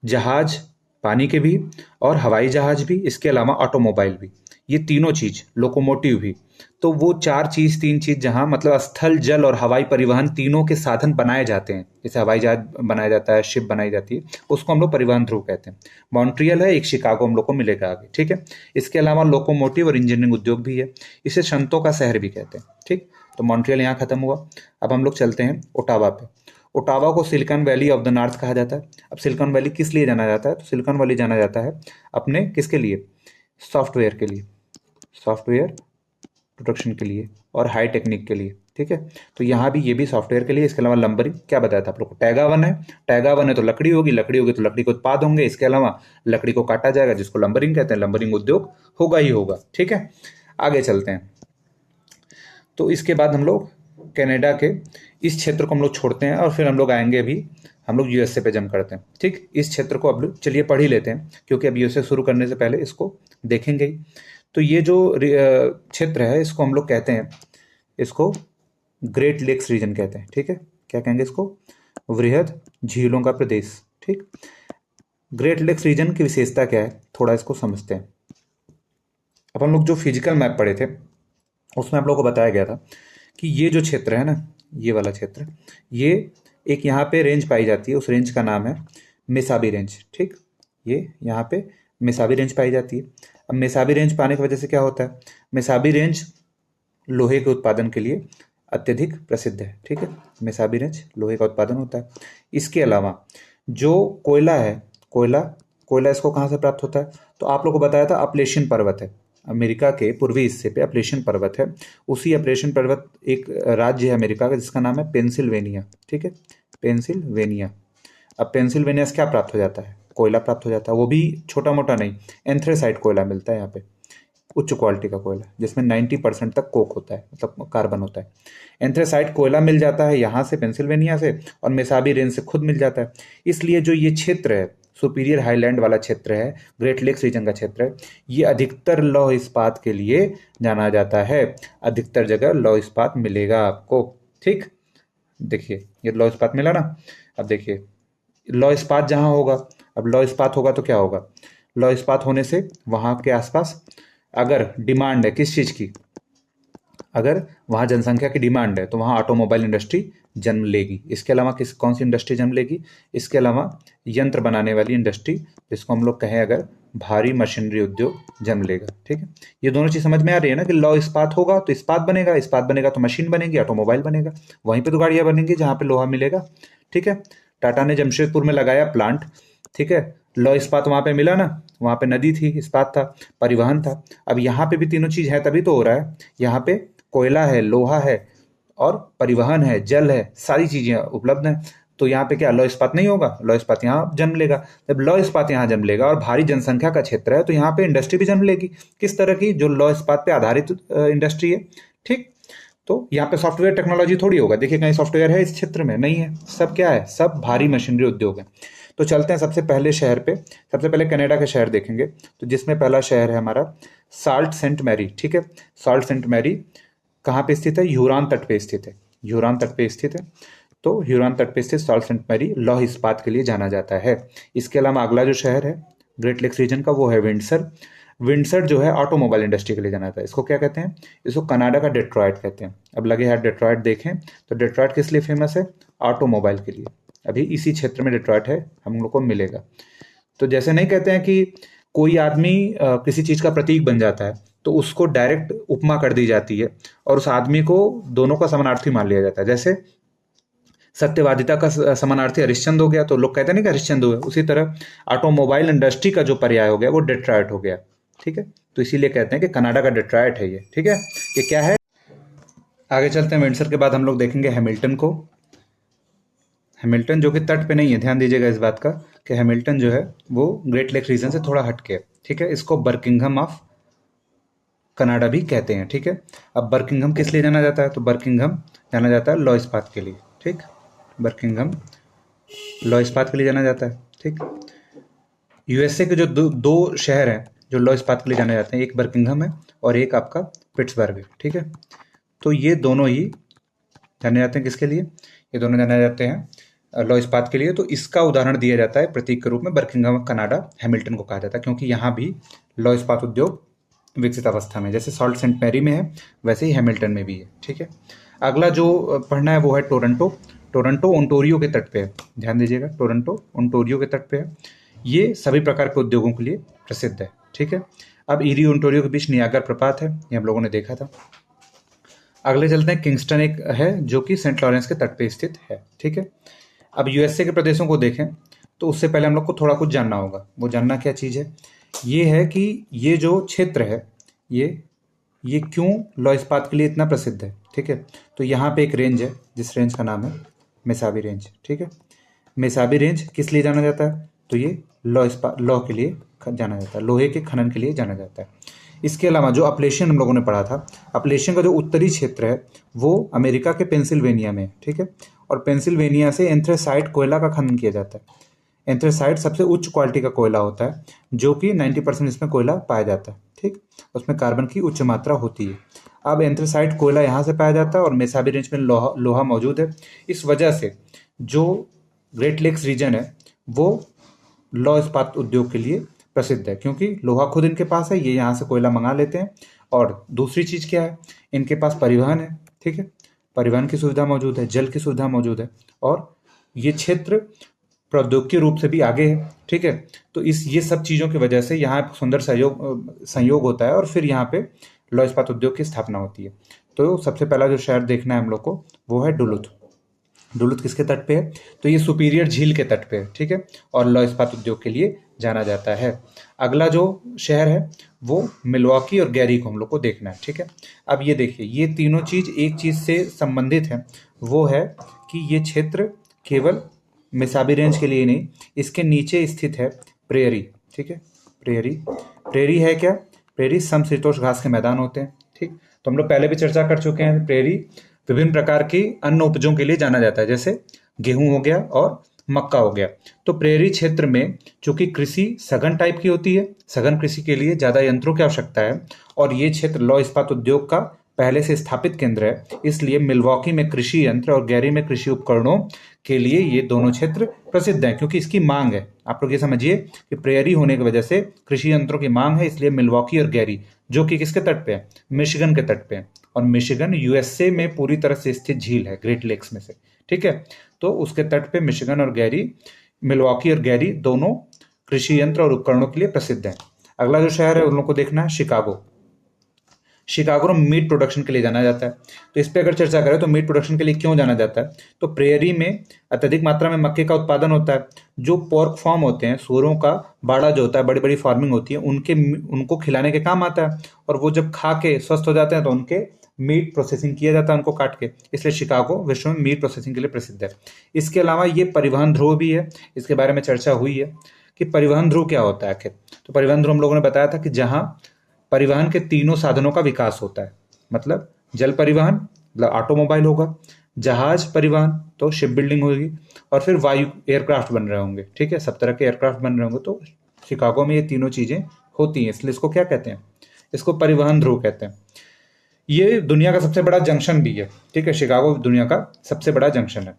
जहाज, पानी के भी और हवाई जहाज भी, इसके अलावा ऑटोमोबाइल भी, ये तीनों चीज, लोकोमोटिव भी, तो वो तीन चीज जहां मतलब स्थल, जल और हवाई परिवहन तीनों के साधन बनाए जाते हैं, जैसे हवाई जहाज बनाया जाता है, शिप बनाई जाती है, उसको हम लोग परिवहन ध्रुव कहते हैं। मॉन्ट्रियल है, एक शिकागो हम लोग को मिलेगा आगे। ठीक है, इसके अलावा लोकोमोटिव और इंजीनियरिंग उद्योग भी है, इसे संतों का शहर भी कहते हैं। ठीक, तो मॉन्ट्रियल यहाँ खत्म हुआ। अब हम लोग चलते हैं ओटावा पे। ओटावा को silicon valley of the north कहा जाता है। अब सिलिकॉन वैली किस लिए जाना जाता है? तो सिलिकॉन वैली जाना जाता है अपने किसके लिए? सॉफ्टवेयर के लिए, सॉफ्टवेयर प्रोडक्शन के लिए और हाई टेक्निक के लिए। ठीक है, तो यहाँ भी ये भी सॉफ्टवेयर के लिए। इसके अलावा लंबरिंग, क्या बताया था आप लोग को? टैगा वन है, टैगा वन है तो लकड़ी होगी, लकड़ी होगी तो लकड़ी के उत्पाद होंगे, इसके अलावा लकड़ी को काटा जाएगा जिसको लंबरिंग कहते हैं, लंबरिंग उद्योग होगा ही होगा। ठीक है, आगे चलते हैं। तो इसके बाद हम लोग कनाडा के इस क्षेत्र को हम लोग छोड़ते हैं और फिर हम लोग आएंगे, अभी हम लोग यूएसए पे जंप करते हैं। ठीक, इस क्षेत्र को अब लोग चलिए पढ़ ही लेते हैं, क्योंकि अब यूएसए शुरू करने से पहले इसको देखेंगे ही। तो ये जो क्षेत्र है इसको हम लोग कहते हैं, इसको ग्रेट लेक्स रीजन कहते हैं। ठीक है, क्या कहेंगे इसको? वृहद झीलों का प्रदेश। ठीक, ग्रेट लेक्स रीजन की विशेषता क्या है, थोड़ा इसको समझते हैं। अब हम लोग जो फिजिकल मैप पढ़े थे उसमें आप लोगों को बताया गया था कि ये जो क्षेत्र है ना, ये वाला क्षेत्र, ये एक यहाँ पे रेंज पाई जाती है, उस रेंज का नाम है मेसाबी रेंज। ठीक, ये यहाँ पे मेसाबी रेंज पाई जाती है। अब मेसाबी रेंज पाने की वजह से क्या होता है? मेसाबी रेंज लोहे के उत्पादन के लिए अत्यधिक प्रसिद्ध है। ठीक है, मेसाबी रेंज लोहे का उत्पादन होता है। इसके अलावा जो कोयला है, कोयला इसको कहाँ से प्राप्त होता है? तो आप लोगों को बताया था अपलेशियन पर्वत है, अमेरिका के पूर्वी हिस्से पे अपलेशियन पर्वत है। उसी अपलेशियन पर्वत एक राज्य है अमेरिका का जिसका नाम है पेंसिल्वेनिया। ठीक है, पेंसिल्वेनिया। अब पेंसिल्वेनिया से क्या प्राप्त हो जाता है? कोयला प्राप्त हो जाता है, वो भी छोटा मोटा नहीं, एंथ्रेसाइट कोयला मिलता है यहाँ पे, उच्च क्वालिटी का कोयला जिसमें 90% तक कोक होता है, मतलब कार्बन होता है। एंथ्रेसाइट कोयला मिल जाता है यहाँ से, पेंसिल्वेनिया से, और मेसाबी रेंज से खुद मिल जाता है। इसलिए जो ये क्षेत्र है, सुपीरियर हाईलैंड वाला क्षेत्र है, ग्रेट लेक्स रीजन का क्षेत्र है, ये अधिकतर लौह इस्पात के लिए जाना जाता है। अधिकतर जगह लौह इस्पात मिलेगा आपको। ठीक, देखिए ये लौह इस्पात मिला ना। अब देखिए लौह इस्पात जहाँ होगा, अब लौह इस्पात होगा तो क्या होगा? लौह इस्पात होने से वहाँ के आसपास अगर डिमांड है किस चीज़ की, अगर वहाँ जनसंख्या की डिमांड है तो वहाँ ऑटोमोबाइल इंडस्ट्री जन्म लेगी। इसके अलावा कौन सी इंडस्ट्री जन्म लेगी? इसके अलावा यंत्र बनाने वाली इंडस्ट्री, जिसको हम लोग कहें अगर भारी मशीनरी उद्योग जन्म लेगा। ठीक है, ये दोनों चीज समझ में आ रही है ना कि लौह इस्पात होगा तो इस्पात बनेगा, इस्पात बनेगा तो मशीन बनेगी, ऑटोमोबाइल बनेगा, वहीं पे तो गाड़ियां बनेंगी जहाँ पे लोहा मिलेगा। ठीक है, टाटा ने जमशेदपुर में लगाया प्लांट। ठीक है, लौह इस्पात वहां पे मिला ना, वहां पे नदी थी, इस्पात था, परिवहन था। अब यहाँ पे भी तीनों चीज है तभी तो हो रहा है। यहाँ पे कोयला है, लोहा है और परिवहन है, जल है, सारी चीजें उपलब्ध हैं। तो यहाँ पे क्या लौह इस्पात नहीं होगा? लौह इस्पात यहाँ जन्म लेगा। जब लौह इस्पात यहाँ जन्म लेगा और भारी जनसंख्या का क्षेत्र है तो यहाँ पे इंडस्ट्री भी जन्म लेगी। किस तरह की? जो लौह इस्पात पे आधारित इंडस्ट्री है। ठीक, तो यहाँ पे सॉफ्टवेयर टेक्नोलॉजी थोड़ी होगा। देखिए कहीं सॉफ्टवेयर है इस क्षेत्र में? नहीं है। सब क्या है? सब भारी मशीनरी उद्योग है। तो चलते हैं सबसे पहले शहर पे। सबसे पहले कनाडा के शहर देखेंगे, तो जिसमें पहला शहर है हमारा साल्ट सेंट मैरी। ठीक है, साल्ट सेंट मैरी कहाँ पे स्थित है? ह्यूरॉन तट पे स्थित है। ह्यूरॉन तट पे स्थित है। तो ह्यूरॉन तट पे स्थित साल्ट सेंट मैरी लौह इस्पात के लिए जाना जाता है। इसके अलावा अगला जो शहर है ग्रेट लेक्स रीजन का, वो है विंडसर। विंडसर जो है ऑटोमोबाइल इंडस्ट्री के लिए जाना जाता है। इसको क्या कहते हैं? इसको कनाडा का डेट्रॉयट कहते हैं। अब लगे यार डेट्रॉयट देखें, तो डेट्रॉयट किस लिए फेमस है? ऑटोमोबाइल के लिए। अभी इसी क्षेत्र में डेट्रॉयट है, हम लोग को मिलेगा। तो जैसे नहीं कहते हैं कि कोई आदमी किसी चीज का प्रतीक बन जाता है तो उसको डायरेक्ट उपमा कर दी जाती है और उस आदमी को दोनों का समानार्थी मान लिया जाता है। जैसे सत्यवादिता का समानार्थी हरिश्चंद्र हो गया तो लोग कहते हैं नहीं कि हरिश्चंद्र हुआ, उसी तरह ऑटोमोबाइल इंडस्ट्री का जो पर्याय हो गया वो डेट्रॉयट हो गया। ठीक है, तो इसीलिए कहते हैं कि कनाडा का डेट्रॉयट है ये। ठीक है, ये क्या है? आगे चलते हैं। विंडसर के बाद हम लोग देखेंगे हैमिल्टन को। हैमिल्टन जो कि तट पे नहीं है, ध्यान दीजिएगा इस बात का कि हैमिल्टन जो है वो ग्रेट लेक रीजन से थोड़ा हटके है। ठीक है, इसको बर्किंघम ऑफ कनाडा भी कहते हैं। ठीक है, अब बर्किंघम किस लिए जाना जाता है? तो बर्किंघम जाना जाता है लौह इस्पात के लिए। ठीक, बर्किंघम लौह इस्पात के लिए जाना जाता है। ठीक, यूएसए के जो दो शहर हैं जो लौह इस्पात के लिए जाने जाते हैं, एक बर्किंघम है और एक आपका पिट्सबर्ग है। ठीक है, तो ये दोनों ही जाने जाते हैं किसके लिए? ये दोनों जाने जाते हैं लौह इस्पात के लिए। तो इसका उदाहरण दिया जाता है प्रतीक के रूप में, बर्किंघम कनाडा हैमिल्टन को कहा जाता है, क्योंकि यहाँ भी लौह इस्पात उद्योग विकसित अवस्था में, जैसे सॉल्ट सेंट मैरी में है वैसे ही हैमिल्टन में भी है। ठीक है, अगला जो पढ़ना है वो है टोरंटो। टोरंटो ओंटारियो के तट पे है, ध्यान दीजिएगा, टोरंटो ओंटारियो के तट पे है। ये सभी प्रकार के उद्योगों के लिए प्रसिद्ध है। ठीक है, अब ईरी ओंटारियो के बीच नियाग्रा प्रपात है, ये हम लोगों ने देखा था। अगले चलते हैं, किंगस्टन एक है जो कि सेंट लॉरेंस के तट पे स्थित है। ठीक है, अब यूएसए के प्रदेशों को देखें तो उससे पहले हम लोग को थोड़ा कुछ जानना होगा। वो जानना क्या चीज़ है? ये है कि ये जो क्षेत्र है ये क्यों लौह इस्पात के लिए इतना प्रसिद्ध है। ठीक है, तो यहाँ पे एक रेंज है जिस रेंज का नाम है मेसाबी रेंज। ठीक है, मेसाबी रेंज किस लिए जाना जाता है? तो ये लौह के लिए जाना जाता है, लोहे के खनन के लिए जाना जाता है। इसके अलावा जो अपलेशियन हम लोगों ने पढ़ा था, अपलेशियन का जो उत्तरी क्षेत्र है वो अमेरिका के पेंसिल्वेनिया में है। ठीक है, और पेंसिल्वेनिया से एंथ्रेसाइट कोयला का खनन किया जाता है। एंथ्रेसाइट सबसे उच्च क्वालिटी का कोयला होता है जो कि 90% इसमें कोयला पाया जाता है। ठीक, उसमें कार्बन की उच्च मात्रा होती है। अब एंथ्रेसाइट कोयला यहाँ से पाया जाता है और मेसाबी रेंज में लोहा मौजूद है। इस वजह से जो ग्रेट लेक्स रीजन है वो लौह इस्पात उद्योग के लिए प्रसिद्ध है, क्योंकि लोहा खुद इनके पास है, ये यहाँ से कोयला मंगा लेते हैं। और दूसरी चीज़ क्या है? इनके पास परिवहन है। ठीक है, परिवहन की सुविधा मौजूद है, जल की सुविधा मौजूद है और ये क्षेत्र प्रौद्योगिकी रूप से भी आगे है। ठीक है, तो ये सब चीज़ों की वजह से यहाँ सुंदर संयोग होता है और फिर यहाँ पे लौह इस्पात उद्योग की स्थापना होती है। तो सबसे पहला जो शहर देखना है हम लोग को वो है डुलुथ। डुलुथ किसके तट पे है? तो ये सुपीरियर झील के तट पे है। ठीक है, और लौह इस्पात उद्योग के लिए जाना जाता है। अगला जो शहर है वो मिल्वॉकी और गैरी को हम लोग को देखना है। ठीक है, अब ये देखिए, ये तीनों चीज एक चीज से संबंधित है, वो है कि ये क्षेत्र केवल मेसाबी रेंज के लिए नहीं, इसके नीचे स्थित है प्रेयरी। ठीक है, प्रेयरी है क्या? प्रेयरी समशीतोष्ण घास के मैदान होते हैं। ठीक, तो हम लोग पहले भी चर्चा कर चुके हैं, प्रेयरी विभिन्न प्रकार की अन्न उपजों के लिए जाना जाता है, जैसे गेहूं हो गया और मक्का हो गया। तो प्रेयरी क्षेत्र में चूंकि कृषि सघन टाइप की होती है, सघन कृषि के लिए ज्यादा यंत्रों की आवश्यकता है और ये क्षेत्र लौह इस्पात उद्योग का पहले से स्थापित केंद्र है, इसलिए मिल्वॉकी में कृषि यंत्र और गैरी में कृषि उपकरणों के लिए ये दोनों क्षेत्र प्रसिद्ध हैं, क्योंकि इसकी मांग है। आप लोग ये समझिए कि प्रेयरी होने की वजह से कृषि यंत्रों की मांग है, इसलिए मिल्वॉकी और गैरी, जो कि किसके तट पे है, मिशिगन के तट पे है। और मिशिगन यूएसए में पूरी तरह से स्थित झील है, ग्रेट लेक्स में से, ठीक है। तो उसके तट पे मिशिगन और गैरी, मिल्वॉकी और गैरी दोनों कृषि यंत्र और उपकरणों के लिए प्रसिद्ध हैं। अगला जो शहर है उन लोगों को देखना है, शिकागो। शिकागो में मीट प्रोडक्शन के लिए जाना जाता है। तो इस पे अगर चर्चा करें तो मीट प्रोडक्शन के लिए क्यों जाना जाता है, तो प्रेयरी में अत्यधिक मात्रा में मक्के का उत्पादन होता है। जो पोर्क फार्म होते हैं, सूअरों का बाड़ा जो होता है, बड़ी बड़ी फार्मिंग होती है, उनको खिलाने के काम आता है। और वो जब खा के स्वस्थ हो जाते हैं तो उनके मीट प्रोसेसिंग किया जाता है उनको काट के, इसलिए शिकागो विश्व में मीट प्रोसेसिंग के लिए प्रसिद्ध है। इसके अलावा ये परिवहन ध्रुव भी है, इसके बारे में चर्चा हुई है कि परिवहन ध्रुव क्या होता है आखिर। तो परिवहन ध्रुव हम लोगों ने बताया था कि जहां परिवहन के तीनों साधनों का विकास होता है, मतलब जल परिवहन मतलब ऑटोमोबाइल होगा, जहाज परिवहन तो शिप बिल्डिंग होगी, और फिर वायु एयरक्राफ्ट बन रहे होंगे, ठीक है, सब तरह के एयरक्राफ्ट बन रहे होंगे। तो शिकागो में ये तीनों चीजें होती हैं, इसलिए इसको क्या कहते हैं, इसको परिवहन ध्रुव कहते हैं। ये दुनिया का सबसे बड़ा जंक्शन भी है, ठीक है, शिकागो दुनिया का सबसे बड़ा जंक्शन है।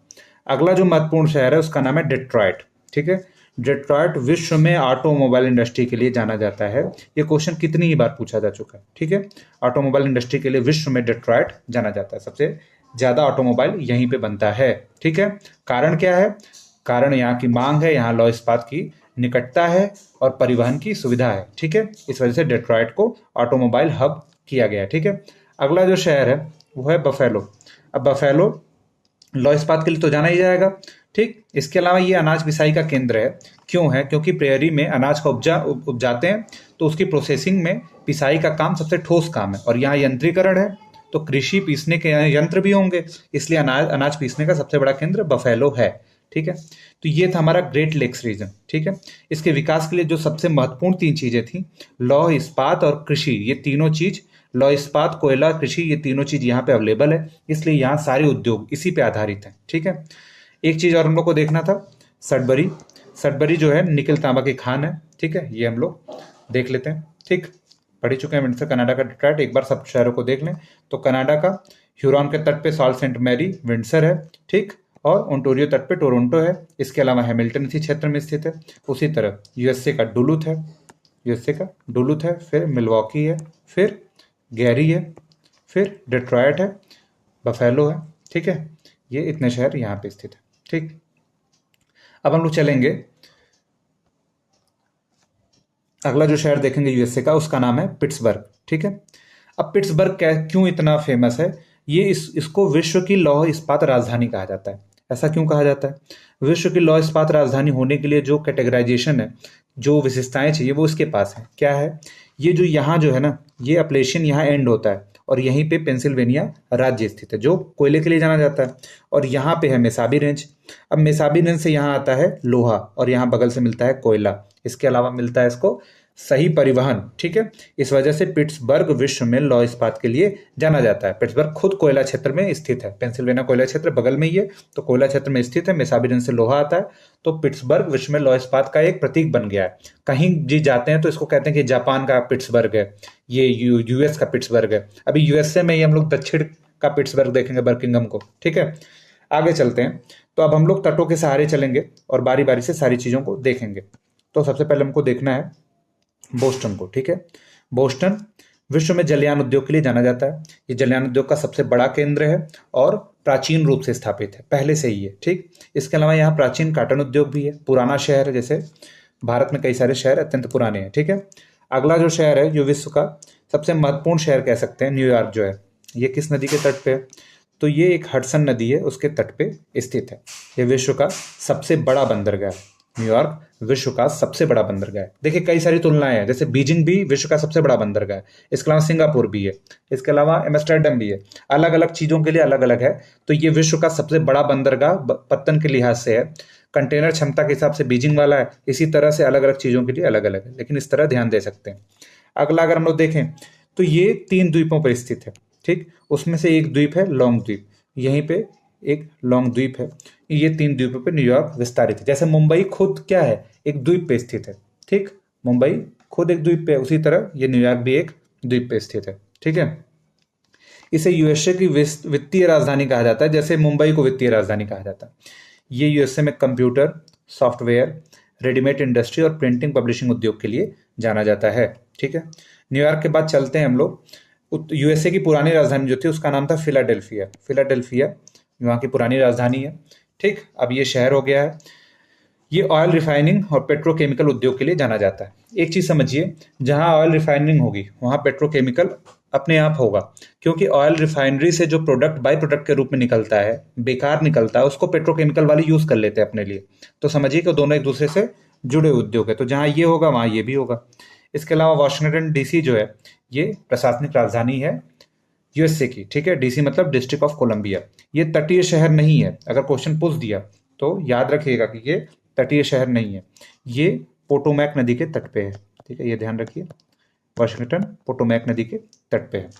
अगला जो महत्वपूर्ण शहर है उसका नाम है डेट्रॉयट, ठीक है। डेट्रॉयट विश्व में ऑटोमोबाइल इंडस्ट्री के लिए जाना जाता है। ये क्वेश्चन कितनी ही बार पूछा जा चुका है, ठीक है। ऑटोमोबाइल इंडस्ट्री के लिए विश्व में डेट्रॉयट जाना जाता है, सबसे ज्यादा ऑटोमोबाइल यहीं पे बनता है, ठीक है। कारण क्या है, कारण यहाँ की मांग है, यहाँ लौह इस्पात की निकटता है और परिवहन की सुविधा है, ठीक है। इस वजह से डेट्रॉयट को ऑटोमोबाइल हब किया गया है, ठीक है। अगला जो शहर है वो है बफेलो। अब बफेलो लौह इस्पात के लिए तो जाना ही जाएगा, ठीक। इसके अलावा ये अनाज पिसाई का केंद्र है। क्यों है, क्योंकि प्रेयरी में अनाज का उपजाते हैं, तो उसकी प्रोसेसिंग में पिसाई का काम सबसे ठोस काम है, और यहाँ यंत्रीकरण है, तो कृषि पीसने के यंत्र भी होंगे, इसलिए अनाज पीसने का सबसे बड़ा केंद्र बफेलो है, ठीक है। तो ये था हमारा ग्रेट लेक्स रीजन, ठीक है। इसके विकास के लिए जो सबसे महत्वपूर्ण तीन चीजें थी, लौह इस्पात और कृषि, ये तीनों चीज, लौह इस्पात, कोयला, कृषि, ये तीनों चीज यहाँ पे अवेलेबल है, इसलिए यहाँ सारे उद्योग इसी पे आधारित हैं, ठीक है। एक चीज और हम लोग को देखना था, सडबरी। सडबरी जो है निकल तांबा की खान है, ठीक है, ये हम लोग देख लेते हैं, ठीक। पढ़ ही चुके हैं विंडसर कनाडा का डेट्रॉयट, एक बार सब शहरों को देख लें। तो कनाडा का ह्यूरॉन के तट पे सॉल्ट सेंट मैरी विंडसर है, ठीक, और ओंटारियो तट पे टोरंटो है। इसके अलावा हैमिल्टन इसी क्षेत्र में स्थित है। उसी तरह यूएसए का डुलुथ है, यूएसए का डुलुथ है, फिर मिल्वॉकी है, फिर गैरी है, फिर डेट्रॉयट है, बफेलो है, ठीक है। ये इतने शहर यहाँ पे स्थित है, ठीक। अब हम लोग चलेंगे, अगला जो शहर देखेंगे यूएसए का, उसका नाम है पिट्सबर्ग, ठीक है। अब पिट्सबर्ग क्यों इतना फेमस है, ये इसको विश्व की लौह इस्पात राजधानी कहा जाता है। ऐसा क्यों कहा जाता है, विश्व की लौह इस्पात राजधानी होने के लिए जो कैटेगराइजेशन है, जो विशेषताएं चाहिए, वो इसके पास है। क्या है, ये जो यहाँ जो है ना, ये अपलेशियन यहाँ एंड होता है, और यहीं पे पेंसिल्वेनिया राज्य स्थित है, जो कोयले के लिए जाना जाता है। और यहाँ पे है मेसाबी रेंज। अब मेसाबी रेंज से यहाँ आता है लोहा, और यहाँ बगल से मिलता है कोयला। इसके अलावा मिलता है इसको सही परिवहन, ठीक है। इस वजह से पिट्सबर्ग विश्व में लौह इस्पात के लिए जाना जाता है। पिट्सबर्ग खुद कोयला क्षेत्र में स्थित है, पेंसिल्वेनिया कोयला क्षेत्र बगल में ही है, तो कोयला क्षेत्र में स्थित है, मेसाबी रेंज से लोहा आता है। तो पिट्सबर्ग विश्व में लौह इस्पात का एक प्रतीक बन गया है। कहीं जी जाते हैं तो इसको कहते हैं कि जापान का पिट्सबर्ग है, ये यूएस का पिट्सबर्ग है। अभी यूएसए में ही हम लोग दक्षिण का पिट्सबर्ग देखेंगे, बर्किंगम को, ठीक है। आगे चलते हैं, तो अब हम लोग तटों के सहारे चलेंगे और बारी बारी से सारी चीजों को देखेंगे। तो सबसे पहले हमको देखना है बोस्टन को, ठीक है। बोस्टन विश्व में जलयान उद्योग के लिए जाना जाता है। ये जलयान उद्योग का सबसे बड़ा केंद्र है और प्राचीन रूप से स्थापित है, पहले से ही है, ठीक। इसके अलावा यहाँ प्राचीन काटन उद्योग भी है, पुराना शहर है, जैसे भारत में कई सारे शहर अत्यंत पुराने हैं, ठीक है। अगला जो शहर है, जो विश्व का सबसे महत्वपूर्ण शहर कह सकते हैं, न्यूयॉर्क जो है, ये किस नदी के तट पे है, तो ये एक हडसन नदी है, उसके तट पे स्थित है। ये विश्व का सबसे बड़ा बंदरगाह है। न्यूयॉर्क विश्व का सबसे बड़ा बंदरगाह है। देखिए कई सारी तुलनाएं हैं, जैसे बीजिंग भी विश्व का सबसे बड़ा बंदरगाह है, इसके अलावा सिंगापुर भी है, इसके अलावा एम्स्टर्डम भी है। अलग अलग चीजों के लिए अलग अलग है। तो ये विश्व का सबसे बड़ा बंदरगाह पत्तन के लिहाज से है। कंटेनर क्षमता के हिसाब से बीजिंग वाला है, इसी तरह से अलग अलग चीजों के लिए अलग अलग है, लेकिन इस तरह ध्यान दे सकते हैं। अगला अगर हम लोग देखें तो ये 3 द्वीपों पर स्थित है, ठीक। उसमें से एक द्वीप है लॉन्ग द्वीप, यहीं पे एक लॉन्ग द्वीप है। ये 3 द्वीपों पे न्यूयॉर्क विस्तारित है। जैसे मुंबई खुद क्या है, एक द्वीप पे स्थित है, ठीक। मुंबई खुद एक द्वीप पे है, उसी तरह ये न्यूयॉर्क भी एक द्वीप पे स्थित है, ठीक है। इसे यूएसए की वित्तीय राजधानी कहा जाता है, जैसे मुंबई को वित्तीय राजधानी कहा जाता है। ये यूएसए में कंप्यूटर, सॉफ्टवेयर, रेडीमेड इंडस्ट्री और प्रिंटिंग पब्लिशिंग उद्योग के लिए जाना जाता है। ठीक है, न्यूयॉर्क के बाद चलते हैं हम लोग। यूएसए की पुरानी राजधानी जो थी उसका नाम था फिलाडेल्फिया। फिलाडेल्फिया वहाँ की पुरानी राजधानी है। ठीक, अब ये शहर हो गया है। ये ऑयल रिफाइनिंग और पेट्रोकेमिकल उद्योग के लिए जाना जाता है। एक चीज समझिए, जहां ऑयल रिफाइनिंग होगी वहां पेट्रोकेमिकल अपने आप होगा, क्योंकि ऑयल रिफाइनरी से जो प्रोडक्ट बाई प्रोडक्ट के रूप में निकलता है, बेकार निकलता है, उसको पेट्रोकेमिकल वाले यूज कर लेते हैं अपने लिए। तो समझिए कि दोनों एक दूसरे से जुड़े उद्योग है, तो जहां ये होगा वहां ये भी होगा। इसके अलावा वाशिंगटन डीसी जो है ये प्रशासनिक राजधानी है यूएसए की। ठीक है, डीसी मतलब डिस्ट्रिक्ट ऑफ कोलंबिया। ये तटीय शहर नहीं है, अगर क्वेश्चन पूछ दिया तो याद रखिएगा कि ये तटीय शहर नहीं है, ये पोटोमैक नदी के तट पे है। ठीक है, ये ध्यान रखिए, वाशिंगटन पोटोमैक नदी के तट पे है।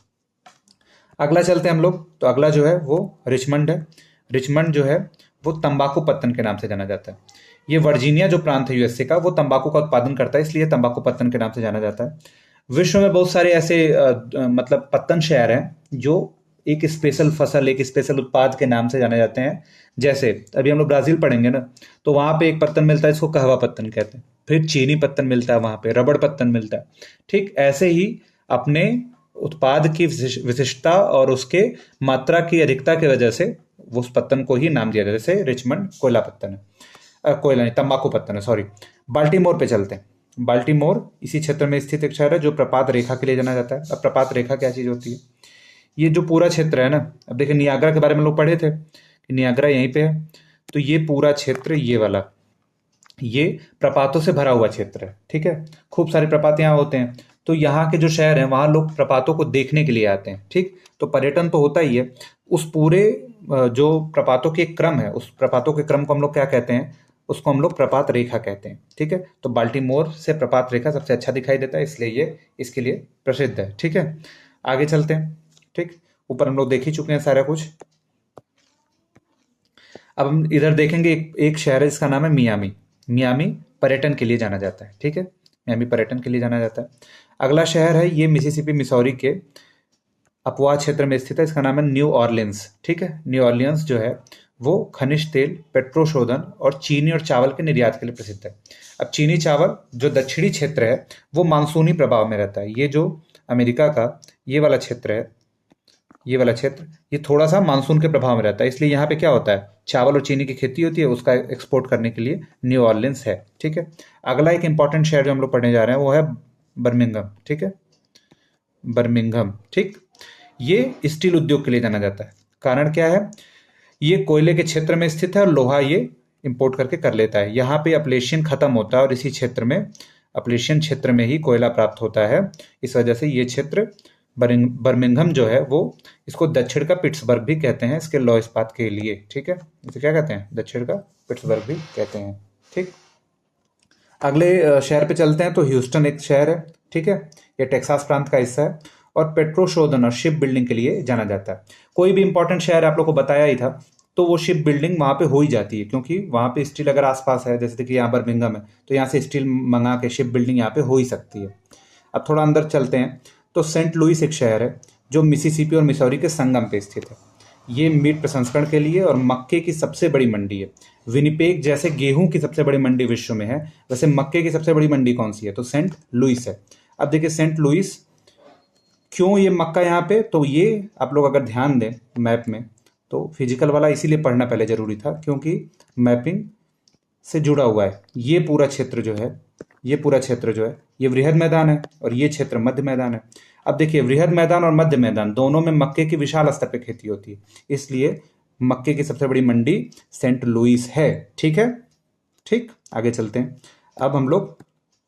अगला चलते हैं हम लोग, तो अगला जो है वो रिचमंड है। रिचमंड जो है वो तंबाकू पत्तन के नाम से जाना जाता है। ये वर्जीनिया जो प्रांत है यूएसए का, वो तंबाकू का उत्पादन करता है, इसलिए तंबाकू पत्तन के नाम से जाना जाता है। विश्व में बहुत सारे ऐसे मतलब पत्तन शहर हैं जो एक स्पेशल फसल, एक स्पेशल उत्पाद के नाम से जाने जाते हैं। जैसे अभी हम लोग ब्राजील पढ़ेंगे ना, तो वहां पे एक पत्तन मिलता है, इसको कहवा पत्तन कहते हैं। फिर चीनी पत्तन मिलता है, वहां पे रबड़ पत्तन मिलता है। ठीक ऐसे ही अपने उत्पाद की विशिष्टता और उसके मात्रा की अधिकता की वजह से उस पत्तन को ही नाम दिया जाता है। जैसे रिचमंड कोयला पत्तन है, कोयला नहीं, तंबाकू पत्तन है, सॉरी। बाल्टीमोर पे चलते हैं। बाल्टीमोर इसी क्षेत्र में स्थित एक शहर है जो प्रपात रेखा के लिए जाना जाता है। अब प्रपात रेखा क्या चीज होती है? ये जो पूरा क्षेत्र है ना, अब देखिए नियाग्रा के बारे में लोग पढ़े थे कि नियाग्रा यहीं पे है, तो ये पूरा क्षेत्र, ये वाला, ये प्रपातों से भरा हुआ क्षेत्र है। ठीक है, खूब सारे प्रपात यहाँ होते हैं, तो यहाँ के जो शहर हैं वहाँ लोग प्रपातों को देखने के लिए आते हैं। ठीक, तो पर्यटन तो होता ही है। उस पूरे जो प्रपातों के क्रम है, उस प्रपातों के क्रम को हम लोग क्या कहते हैं? उसको हम लोग प्रपात रेखा कहते हैं। ठीक है, तो बाल्टीमोर से प्रपात रेखा सबसे अच्छा दिखाई देता है, इसलिए ये इसके लिए प्रसिद्ध है। ठीक है, आगे चलते हैं। ठीक, ऊपर हम लोग देख ही चुके हैं सारा कुछ। अब हम इधर देखेंगे, एक शहर है जिसका नाम है मियामी। मियामी पर्यटन के लिए जाना जाता है। ठीक है, मियामी पर्यटन के लिए जाना जाता है। अगला शहर है, ये मिसिसिपी मिसौरी के अपवा क्षेत्र में स्थित है, इसका नाम है न्यू ऑरलियंस। ठीक है, न्यू ऑरलियंस जो है वो खनिज तेल, पेट्रो शोधन और चीनी और चावल के निर्यात के लिए प्रसिद्ध है। अब चीनी चावल जो दक्षिणी क्षेत्र है वो मानसूनी प्रभाव में रहता है। ये जो अमेरिका का ये वाला क्षेत्र है, ये वाला क्षेत्र, ये थोड़ा सा मानसून के प्रभाव में रहता है, इसलिए यहाँ पे क्या होता है? चावल और चीनी की खेती होती है, उसका एक्सपोर्ट करने के लिए न्यू ऑरलियंस है। ठीक है, अगला एक इंपॉर्टेंट शहर जो हम लोग पढ़ने जा रहे हैं वो है बर्मिंघम। ठीक है, बर्मिंघम। ठीक, ये स्टील उद्योग के लिए जाना जाता है। कारण क्या है? ये कोयले के क्षेत्र में स्थित है और लोहा ये इंपोर्ट करके कर लेता है। यहाँ पे अपलेशियन खत्म होता है और इसी क्षेत्र में, अपलेशियन क्षेत्र में ही कोयला प्राप्त होता है। इस वजह से ये क्षेत्र बर्मिंघम जो है वो, इसको दक्षिण का पिट्सबर्ग भी कहते हैं इसके लौह इस्पात के लिए। ठीक है, इसे क्या कहते हैं? दक्षिण का पिट्सबर्ग भी कहते हैं। ठीक, अगले शहर पे चलते हैं, तो ह्यूस्टन एक शहर है। ठीक है, ये टेक्सास प्रांत का हिस्सा है और पेट्रो शोधन और शिप बिल्डिंग के लिए जाना जाता है। कोई भी इंपॉर्टेंट शहर आप लोग को बताया ही था, तो वो शिप बिल्डिंग वहाँ पे हो ही जाती है, क्योंकि वहाँ पे स्टील अगर आसपास है, जैसे कि यहाँ बर्मिंघम है, तो यहाँ से स्टील मंगा के शिप बिल्डिंग यहाँ पे हो ही सकती है। अब थोड़ा अंदर चलते हैं, तो सेंट लुइस एक शहर है जो मिसिसिपी और मिसौरी के संगम पे स्थित है। ये मीट प्रसंस्करण के लिए और मक्के की सबसे बड़ी मंडी है। विनिपेग जैसे गेहूं की सबसे बड़ी मंडी विश्व में है, वैसे मक्के की सबसे बड़ी मंडी कौन सी है? तो सेंट लुइस है। अब देखिए सेंट लुइस, क्यों ये मक्का यहाँ पे? तो ये आप लोग अगर ध्यान दें मैप में, तो फिजिकल वाला इसीलिए पढ़ना पहले जरूरी था क्योंकि मैपिंग से जुड़ा हुआ है। ये पूरा क्षेत्र जो है, ये पूरा क्षेत्र जो है, ये वृहद मैदान है और ये क्षेत्र मध्य मैदान है। अब देखिए वृहद मैदान और मध्य मैदान दोनों में मक्के की विशाल स्तर पर खेती होती है, इसलिए मक्के की सबसे बड़ी मंडी सेंट लुइस है। ठीक है, ठीक, आगे चलते हैं। अब हम लोग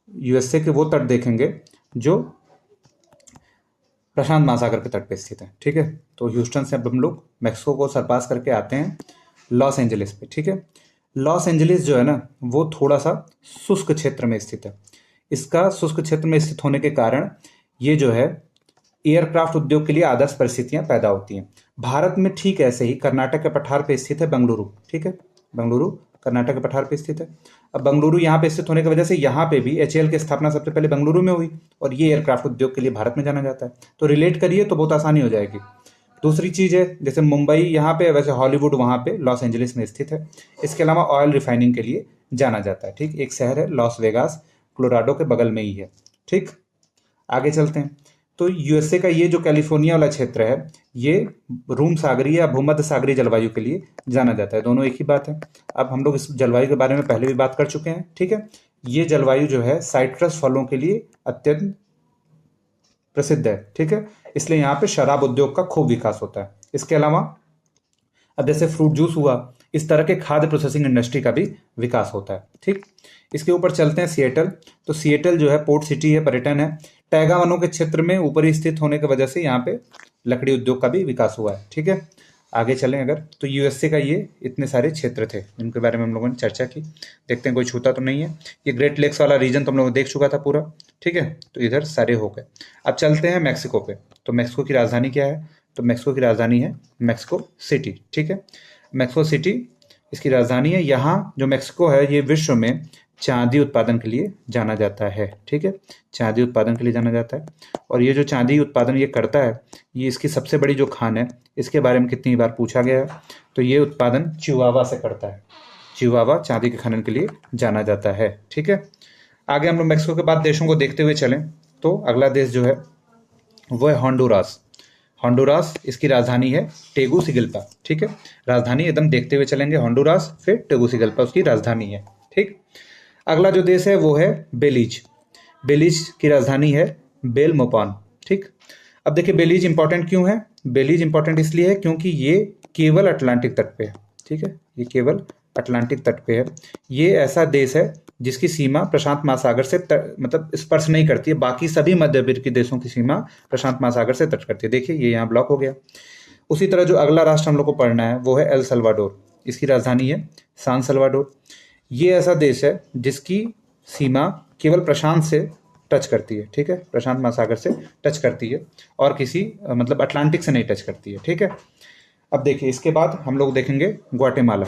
यूएसए के वो तट देखेंगे जो प्रशांत महासागर के तट पे स्थित है। ठीक है, तो ह्यूस्टन से अब हम लोग मैक्सिको को सरपास करके आते हैं लॉस एंजलिस पे। ठीक है, लॉस एंजलिस जो है ना वो थोड़ा सा शुष्क क्षेत्र में स्थित है। इसका शुष्क क्षेत्र में स्थित होने के कारण ये जो है एयरक्राफ्ट उद्योग के लिए आदर्श परिस्थितियां पैदा होती हैं। भारत में ठीक ऐसे ही कर्नाटक के पठार पे स्थित है बेंगलुरु। ठीक है, बेंगलुरु कर्नाटक के पठार पे स्थित है। अब बेंगलुरु यहाँ पे स्थित होने की वजह से यहाँ पे भी एचएएल की स्थापना सबसे पहले बेंगलुरु में हुई और ये एयरक्राफ्ट उद्योग के लिए भारत में जाना जाता है। तो रिलेट करिए तो बहुत आसानी हो जाएगी। दूसरी चीज़ है जैसे मुंबई यहाँ पे, वैसे हॉलीवुड वहाँ पे लॉस एंजलिस में स्थित है। इसके अलावा ऑयल रिफाइनिंग के लिए जाना जाता है। ठीक, एक शहर है लॉस वेगास, कोलोराडो के बगल में ही है। ठीक, आगे चलते हैं। तो यूएसए का ये जो कैलिफोर्निया वाला क्षेत्र है, ये रूम सागरीय या भूमध्य सागरीय जलवायु के लिए जाना जाता है। दोनों एक ही बात है। अब हम लोग इस जलवायु के बारे में पहले भी बात कर चुके हैं। ठीक है, ये जलवायु जो है साइट्रस फलों के लिए अत्यंत प्रसिद्ध है। ठीक है, इसलिए यहाँ पे शराब उद्योग का खूब विकास होता है। इसके अलावा अब जैसे फ्रूट जूस हुआ, इस तरह के खाद्य प्रोसेसिंग इंडस्ट्री का भी विकास होता है। ठीक, इसके ऊपर चलते हैं सिएटल। तो सिएटल जो है पोर्ट सिटी है, पर्यटन है। टैगा वनों के क्षेत्र में ऊपरी स्थित होने की वजह से यहाँ पे लकड़ी उद्योग का भी विकास हुआ है। ठीक है, आगे चलें अगर, तो यूएसए का ये इतने सारे क्षेत्र थे जिनके बारे में हम लोगों ने चर्चा की। देखते हैं कोई छूता तो नहीं है। ये ग्रेट लेक्स वाला रीजन तो हम लोग देख चुका था पूरा। ठीक है, तो इधर सारे हो गए। अब चलते हैं मैक्सिको पे। तो मैक्सिको की राजधानी क्या है? तो मैक्सिको की राजधानी है मैक्सिको सिटी। ठीक है, मैक्सिको सिटी इसकी राजधानी है। यहाँ जो मैक्सिको है ये विश्व में चांदी उत्पादन के लिए जाना जाता है। ठीक है, चांदी उत्पादन के लिए जाना जाता है। और ये जो चांदी उत्पादन ये करता है, ये इसकी सबसे बड़ी जो खान है, इसके बारे में कितनी बार पूछा गया है। तो ये उत्पादन चिहुआहुआ से करता है। चिहुआहुआ चांदी के खनन के लिए जाना जाता है। ठीक है, आगे हम लोग मैक्सिको के बाद देशों को देखते हुए चलें तो अगला देश जो है वो है होंडुरास। होंडुरास इसकी राजधानी है टेगुसिगल्पा। ठीक है, राजधानी एकदम देखते हुए चलेंगे, होंडुरास फिर टेगुसिगल्पा उसकी राजधानी है। ठीक, अगला जो देश है वो है बेलीज। बेलीज की राजधानी है बेलमोपान। ठीक, अब देखिए बेलीज इंपॉर्टेंट क्यों है? बेलीज इंपॉर्टेंट इसलिए है क्योंकि ये केवल अटलांटिक तट पे है। ठीक है, ये केवल अटलांटिक तट पे है। ये ऐसा देश है जिसकी सीमा प्रशांत महासागर से मतलब स्पर्श नहीं करती है। बाकी सभी मध्य अमेरिकी देशों की सीमा प्रशांत महासागर से टच करती है। देखिए ये यहाँ ब्लॉक हो गया। उसी तरह जो अगला राष्ट्र हम लोग को पढ़ना है वो है एल सल्वाडोर। इसकी राजधानी है सान सल्वाडोर। ये ऐसा देश है जिसकी सीमा केवल प्रशांत से टच करती है। ठीक है, प्रशांत महासागर से टच करती है और किसी मतलब अटलांटिक से नहीं टच करती है। ठीक है, अब देखिए इसके बाद हम लोग देखेंगे ग्वाटेमाला।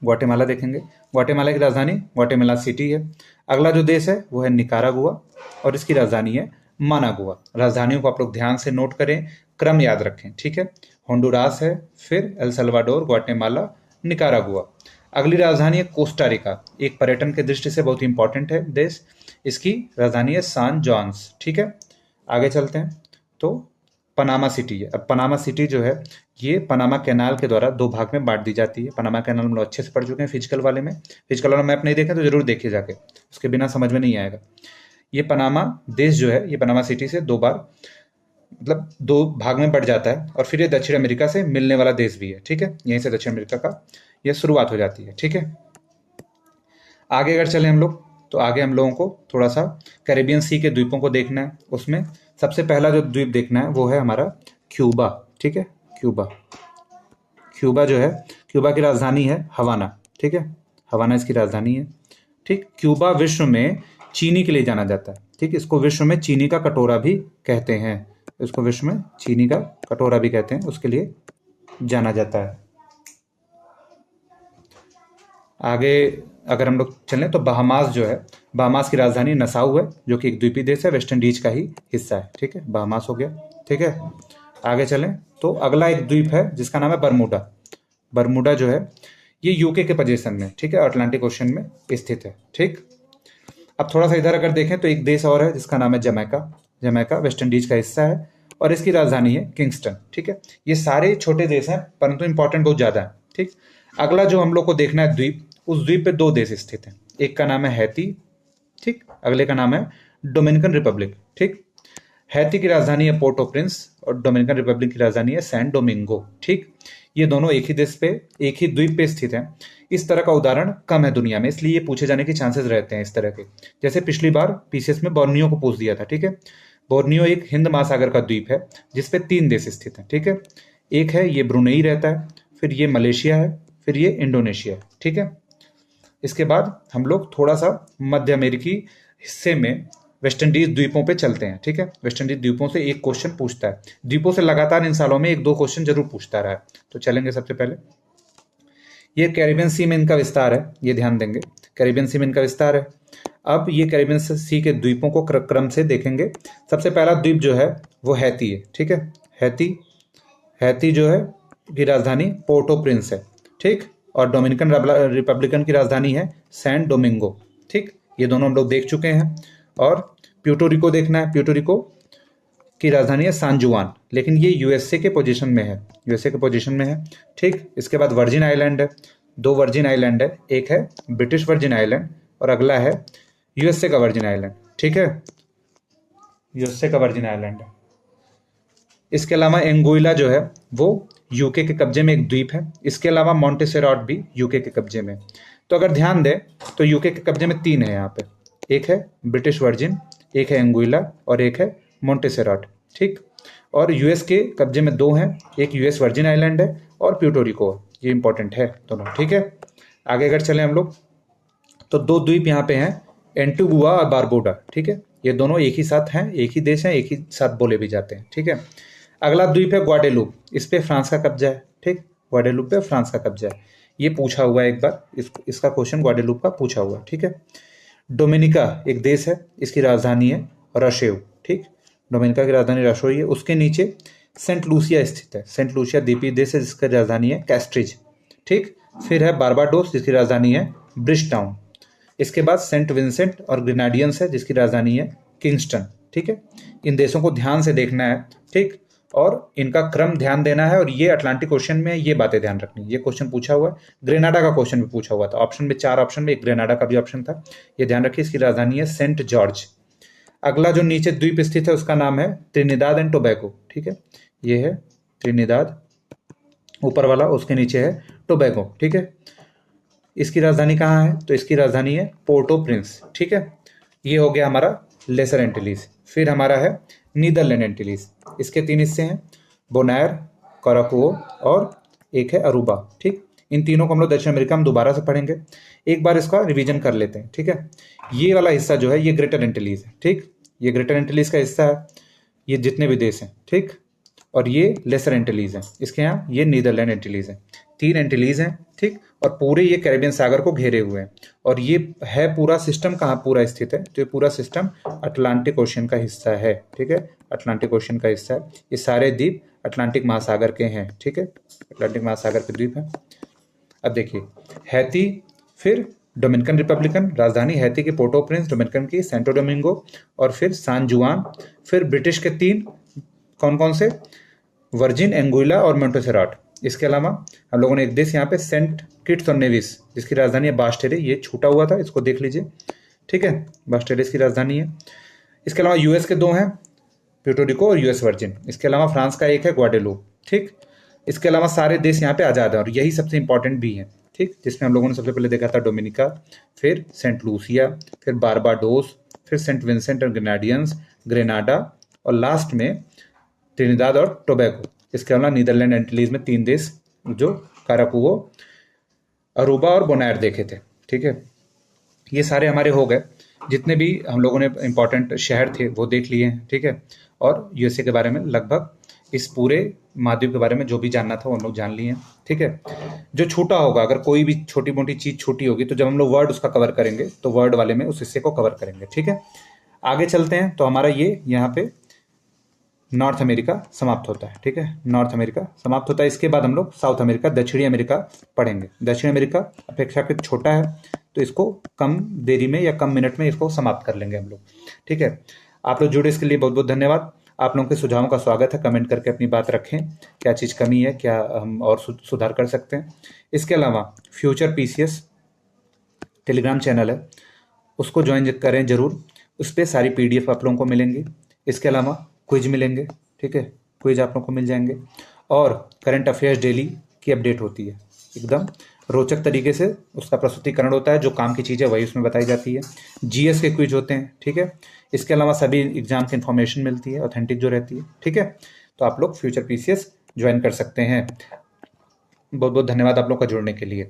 ग्वाटेमाला देखेंगे। ग्वाटेमाला की राजधानी ग्वाटेमाला सिटी है। अगला जो देश है वो है निकारागुआ और इसकी राजधानी है मानागुआ। राजधानियों को आप लोग ध्यान से नोट करें, क्रम याद रखें। ठीक है, होंडुरास है, फिर एल सल्वाडोर, ग्वाटेमाला, निकारागुआ। अगली राजधानी है कोस्टा रिका। एक पर्यटन के दृष्टि से बहुत ही इंपॉर्टेंट है देश। इसकी राजधानी है सान जॉन्स। ठीक है, आगे चलते हैं तो पनामा सिटी है। अब पनामा सिटी जो है ये पनामा कैनाल के द्वारा दो भाग में बांट दी जाती है। पनामा कैनाल हम लोग अच्छे से पढ़ चुके हैं फिजिकल वाले में। फिजिकल वाला मैप नहीं देखें तो जरूर देखिए जाके, उसके बिना समझ में नहीं आएगा। ये पनामा देश जो है ये पनामा सिटी से दो बार मतलब दो भाग में बढ़ जाता है और फिर ये दक्षिण अमेरिका से मिलने वाला देश भी है। ठीक है, यहीं से दक्षिण अमेरिका का ये शुरुआत हो जाती है। ठीक है, आगे अगर चले हम लोग तो आगे हम लोगों को थोड़ा सा कैरेबियन सी के द्वीपों को देखना है। उसमें सबसे पहला जो द्वीप देखना है वो है हमारा क्यूबा। ठीक है, क्यूबा। क्यूबा जो है, क्यूबा की राजधानी है हवाना। ठीक है, हवाना इसकी राजधानी है। ठीक, क्यूबा विश्व में चीनी के लिए जाना जाता है। ठीक, इसको विश्व में चीनी का कटोरा भी कहते हैं। इसको विश्व में चीनी का कटोरा भी कहते हैं, उसके लिए जाना जाता है। आगे अगर हम लोग चलें तो बहामास जो है, बहामास की राजधानी नसाउ है जो कि एक द्वीपीय देश है, वेस्ट इंडीज का ही हिस्सा है। ठीक है, बहामास हो गया। ठीक है, आगे चलें तो अगला एक द्वीप है जिसका नाम है बरमूडा। बरमूडा जो है ये यूके के पोजीशन में, ठीक है, अटलांटिक ओशन में स्थित है। ठीक, अब थोड़ा सा इधर अगर देखें तो एक देश और है जिसका नाम है जमैका। जमैका वेस्ट इंडीज का हिस्सा है और इसकी राजधानी है किंगस्टन। ठीक है, ये सारे छोटे देश हैं परंतु इंपॉर्टेंट बहुत ज्यादा है। ठीक, अगला जो हम लोग को देखना है द्वीप, उस द्वीप पे दो देश स्थित हैं। एक का नाम है हैती। ठीक, अगले का नाम है डोमिनिकन रिपब्लिक। ठीक, हैती की राजधानी है पोर्ट ओ प्रिंस और डोमिनिकन रिपब्लिक की राजधानी है सैन डोमिंगो। ठीक, ये दोनों एक ही देश पे, एक ही द्वीप पे स्थित हैं। इस तरह का उदाहरण कम है दुनिया में, इसलिए ये पूछे जाने के चांसेस रहते हैं इस तरह के। जैसे पिछली बार पीसीएस में बोर्नियो को पूछ दिया था। ठीक है, बोर्नियो एक हिंद महासागर का द्वीप है जिसपे तीन देश स्थित हैं। ठीक है, एक है ये ब्रुनेई रहता है, फिर ये मलेशिया है, फिर ये इंडोनेशिया है। ठीक है, इसके बाद हम लोग थोड़ा सा मध्य अमेरिकी हिस्से में वेस्ट इंडीज द्वीपों पे चलते हैं। ठीक है, वेस्ट इंडीज द्वीपों से एक क्वेश्चन पूछता है। द्वीपों से लगातार इन सालों में एक दो क्वेश्चन जरूर पूछता रहा है। तो चलेंगे सबसे पहले, ये कैरिबियन सी में इनका विस्तार है, ये ध्यान देंगे, कैरिबियन सी में इनका विस्तार है। अब ये कैरिबियन सी के द्वीपों को क्रम से देखेंगे। सबसे पहला द्वीप जो है वो हैती है। ठीक है, हैती हैती जो है की राजधानी पोर्टो प्रिंस है, ठीक। और डोमिनिकन रिपब्लिकन की राजधानी है सैन डोमिंगो, ठीक। ये दोनों हम लोग देख चुके हैं। और प्यूर्टो रिको देखना है, प्यूर्टो रिको की राजधानी है सान जुआन, लेकिन ये यूएसए के पोजीशन में है, यूएसए के पोजीशन में है, ठीक। इसके बाद वर्जिन आइलैंड है, 2 वर्जिन आइलैंड है, एक है ब्रिटिश वर्जिन आइलैंड और अगला है यूएसए का वर्जिन आइलैंड, ठीक है, यूएसए का वर्जिन आइलैंड है। इसके अलावा एंगुइला जो है वो यूके के कब्जे में एक द्वीप है। इसके अलावा मॉन्टेसेराट भी यूके के कब्जे में। तो अगर ध्यान दें तो यूके के कब्जे में 3 है यहाँ पे, एक है ब्रिटिश वर्जिन, एक है एंगुइला और एक है मॉन्टेसेराट, ठीक। और यूएस के कब्जे में 2 हैं, एक यूएस वर्जिन आइलैंड है और प्यूर्टो रिको, ये इंपॉर्टेंट है दोनों, ठीक है। आगे अगर चलें हम लोग तो 2 द्वीप यहाँ पे हैं, एंटीगुआ और बारबुडा, ठीक है। ये दोनों एक ही साथ हैं, एक ही देश हैं, एक ही साथ बोले भी जाते हैं, ठीक है। अगला द्वीप है ग्वाडेलूप, इस पे फ्रांस का कब्जा है, ठीक। ग्वाडेलूप पे फ्रांस का कब्जा है, ये पूछा हुआ है एक बार, इसका क्वेश्चन ग्वाडेलूप का पूछा हुआ है, ठीक है। डोमिनिका एक देश है, इसकी राजधानी है रशेव, ठीक। डोमिनिका की राजधानी रशेव है। उसके नीचे सेंट लूसिया स्थित है, सेंट लूसिया द्वीपीय देश है जिसकी राजधानी है कैस्ट्रिज, ठीक। फिर है बारबाडोस जिसकी राजधानी है ब्रिजटाउन। इसके बाद सेंट विंसेंट और ग्रेनाडियंस है जिसकी राजधानी है किंगस्टन, ठीक है। इन देशों को ध्यान से देखना है, ठीक, और इनका क्रम ध्यान देना है। और ये अटलांटिक क्वेश्चन में ये बातें ध्यान रखनी है, ये क्वेश्चन पूछा हुआ है। ग्रेनाडा का क्वेश्चन भी पूछा हुआ था, ऑप्शन में 4 ऑप्शन में एक ग्रेनाडा का भी ऑप्शन था, ये ध्यान रखिए। इसकी राजधानी है सेंट जॉर्ज। अगला जो नीचे द्वीप स्थित है उसका नाम है त्रिनिदाद एंड टोबैगो, ठीक है। ये है त्रिनिदाद ऊपर वाला, उसके नीचे है टोबैगो, ठीक है। इसकी राजधानी कहाँ है तो इसकी राजधानी है पोर्टो प्रिंस, ठीक है। ये हो गया हमारा लेसर एंटिलीज। फिर हमारा है नीदरलैंड एंटिलीज, इसके 3 हिस्से हैं, बोनायर, कराकुओ और एक है अरूबा, ठीक। इन तीनों को हम लोग दक्षिण अमेरिका में दोबारा से पढ़ेंगे, एक बार इसका रिवीजन कर लेते हैं, ठीक है। ये वाला हिस्सा जो है ये ग्रेटर एंटिलीज है, ठीक। ये ग्रेटर एंटिलीज का हिस्सा है, ये जितने भी देश हैं, ठीक। और ये लेसर एंटिलीज हैं, इसके यहाँ ये नीदरलैंड एंटिलीज हैं, 3 एंटिलीज हैं, ठीक। और पूरे ये कैरेबियन सागर को घेरे हुए हैं। और ये है पूरा सिस्टम कहाँ पूरा स्थित है तो ये पूरा सिस्टम अटलांटिक ओशन का हिस्सा है, ठीक है। अटलांटिक ओशन का हिस्सा है, ये सारे द्वीप अटलांटिक महासागर के हैं, ठीक है, अटलांटिक महासागर के द्वीप हैं। अब देखिए हैती, फिर डोमिनिकन रिपब्लिकन, राजधानी हैती की पोर्टो प्रिंस, डोमिनिकन की सेंटो डोमिंगो, और फिर सान जुआन। फिर ब्रिटिश के 3 कौन कौन से, वर्जिन, एंगुइला और मोंटेसेराट। इसके अलावा हम लोगों ने एक देश यहाँ पे सेंट किट्स और नेविस जिसकी राजधानी है बास्टेरे, ये छूटा हुआ था, इसको देख लीजिए, ठीक है, बास्टेरे इसकी राजधानी है। इसके अलावा यूएस के 2 हैं, प्यूर्टो रिको और यूएस वर्जिन। इसके अलावा फ्रांस का एक है ग्वाडेलूप, ठीक। इसके अलावा सारे देश यहाँ पे आज़ाद हैं और यही सबसे इंपॉर्टेंट भी हैं, ठीक, जिसमें हम लोगों ने सबसे पहले देखा था डोमिनिका, फिर सेंट लूसिया, फिर बारबाडोस, फिर सेंट विंसेंट और ग्रेनाडियंस, ग्रेनाडा और लास्ट में ट्रिनिदाद और टोबैगो। इसके अलावा नीदरलैंड एंटिलीज में 3 देश जो काराकुओ, अरूबा और बोनायर देखे थे, ठीक है। ये सारे हमारे हो गए, जितने भी हम लोगों ने इंपॉर्टेंट शहर थे वो देख लिए हैं, ठीक है। और यूएसए के बारे में लगभग इस पूरे महाद्वीप के बारे में जो भी जानना था वो हम लोग जान लिए हैं, ठीक है। जो छूटा होगा, अगर कोई भी छोटी मोटी चीज़ छूटी होगी तो जब हम लोग वर्ड उसका कवर करेंगे तो वर्ड वाले में उस हिस्से को कवर करेंगे, ठीक है। आगे चलते हैं तो हमारा ये यहाँ पे नॉर्थ अमेरिका समाप्त होता है, ठीक है, नॉर्थ अमेरिका समाप्त होता है। इसके बाद हम लोग साउथ अमेरिका, दक्षिणी अमेरिका पढ़ेंगे। दक्षिण अमेरिका अपेक्षाकृत छोटा है तो इसको कम देरी में या कम मिनट में इसको समाप्त कर लेंगे हम लोग, ठीक है। आप लोग जुड़े इसके लिए बहुत बहुत धन्यवाद। आप लोगों के सुझावों का स्वागत है, कमेंट करके अपनी बात रखें, क्या चीज़ कमी है, क्या हम और सुधार कर सकते हैं। इसके अलावा फ्यूचर पीसीएस टेलीग्राम चैनल है, उसको ज्वाइन करें ज़रूर, उस पर सारी PDF आप लोगों को मिलेंगी। इसके अलावा क्विज मिलेंगे, ठीक है, क्विज आप लोगों को मिल जाएंगे। और करंट अफेयर्स डेली की अपडेट होती है, एकदम रोचक तरीके से उसका प्रस्तुतिकरण होता है, जो काम की चीज़ें वही उसमें बताई जाती है। GS के क्विज होते हैं, ठीक है। इसके अलावा सभी एग्जाम की इन्फॉर्मेशन मिलती है, ऑथेंटिक जो रहती है, ठीक है। तो आप लोग फ्यूचर PCS ज्वाइन कर सकते हैं। बहुत बहुत धन्यवाद आप लोग का जुड़ने के लिए।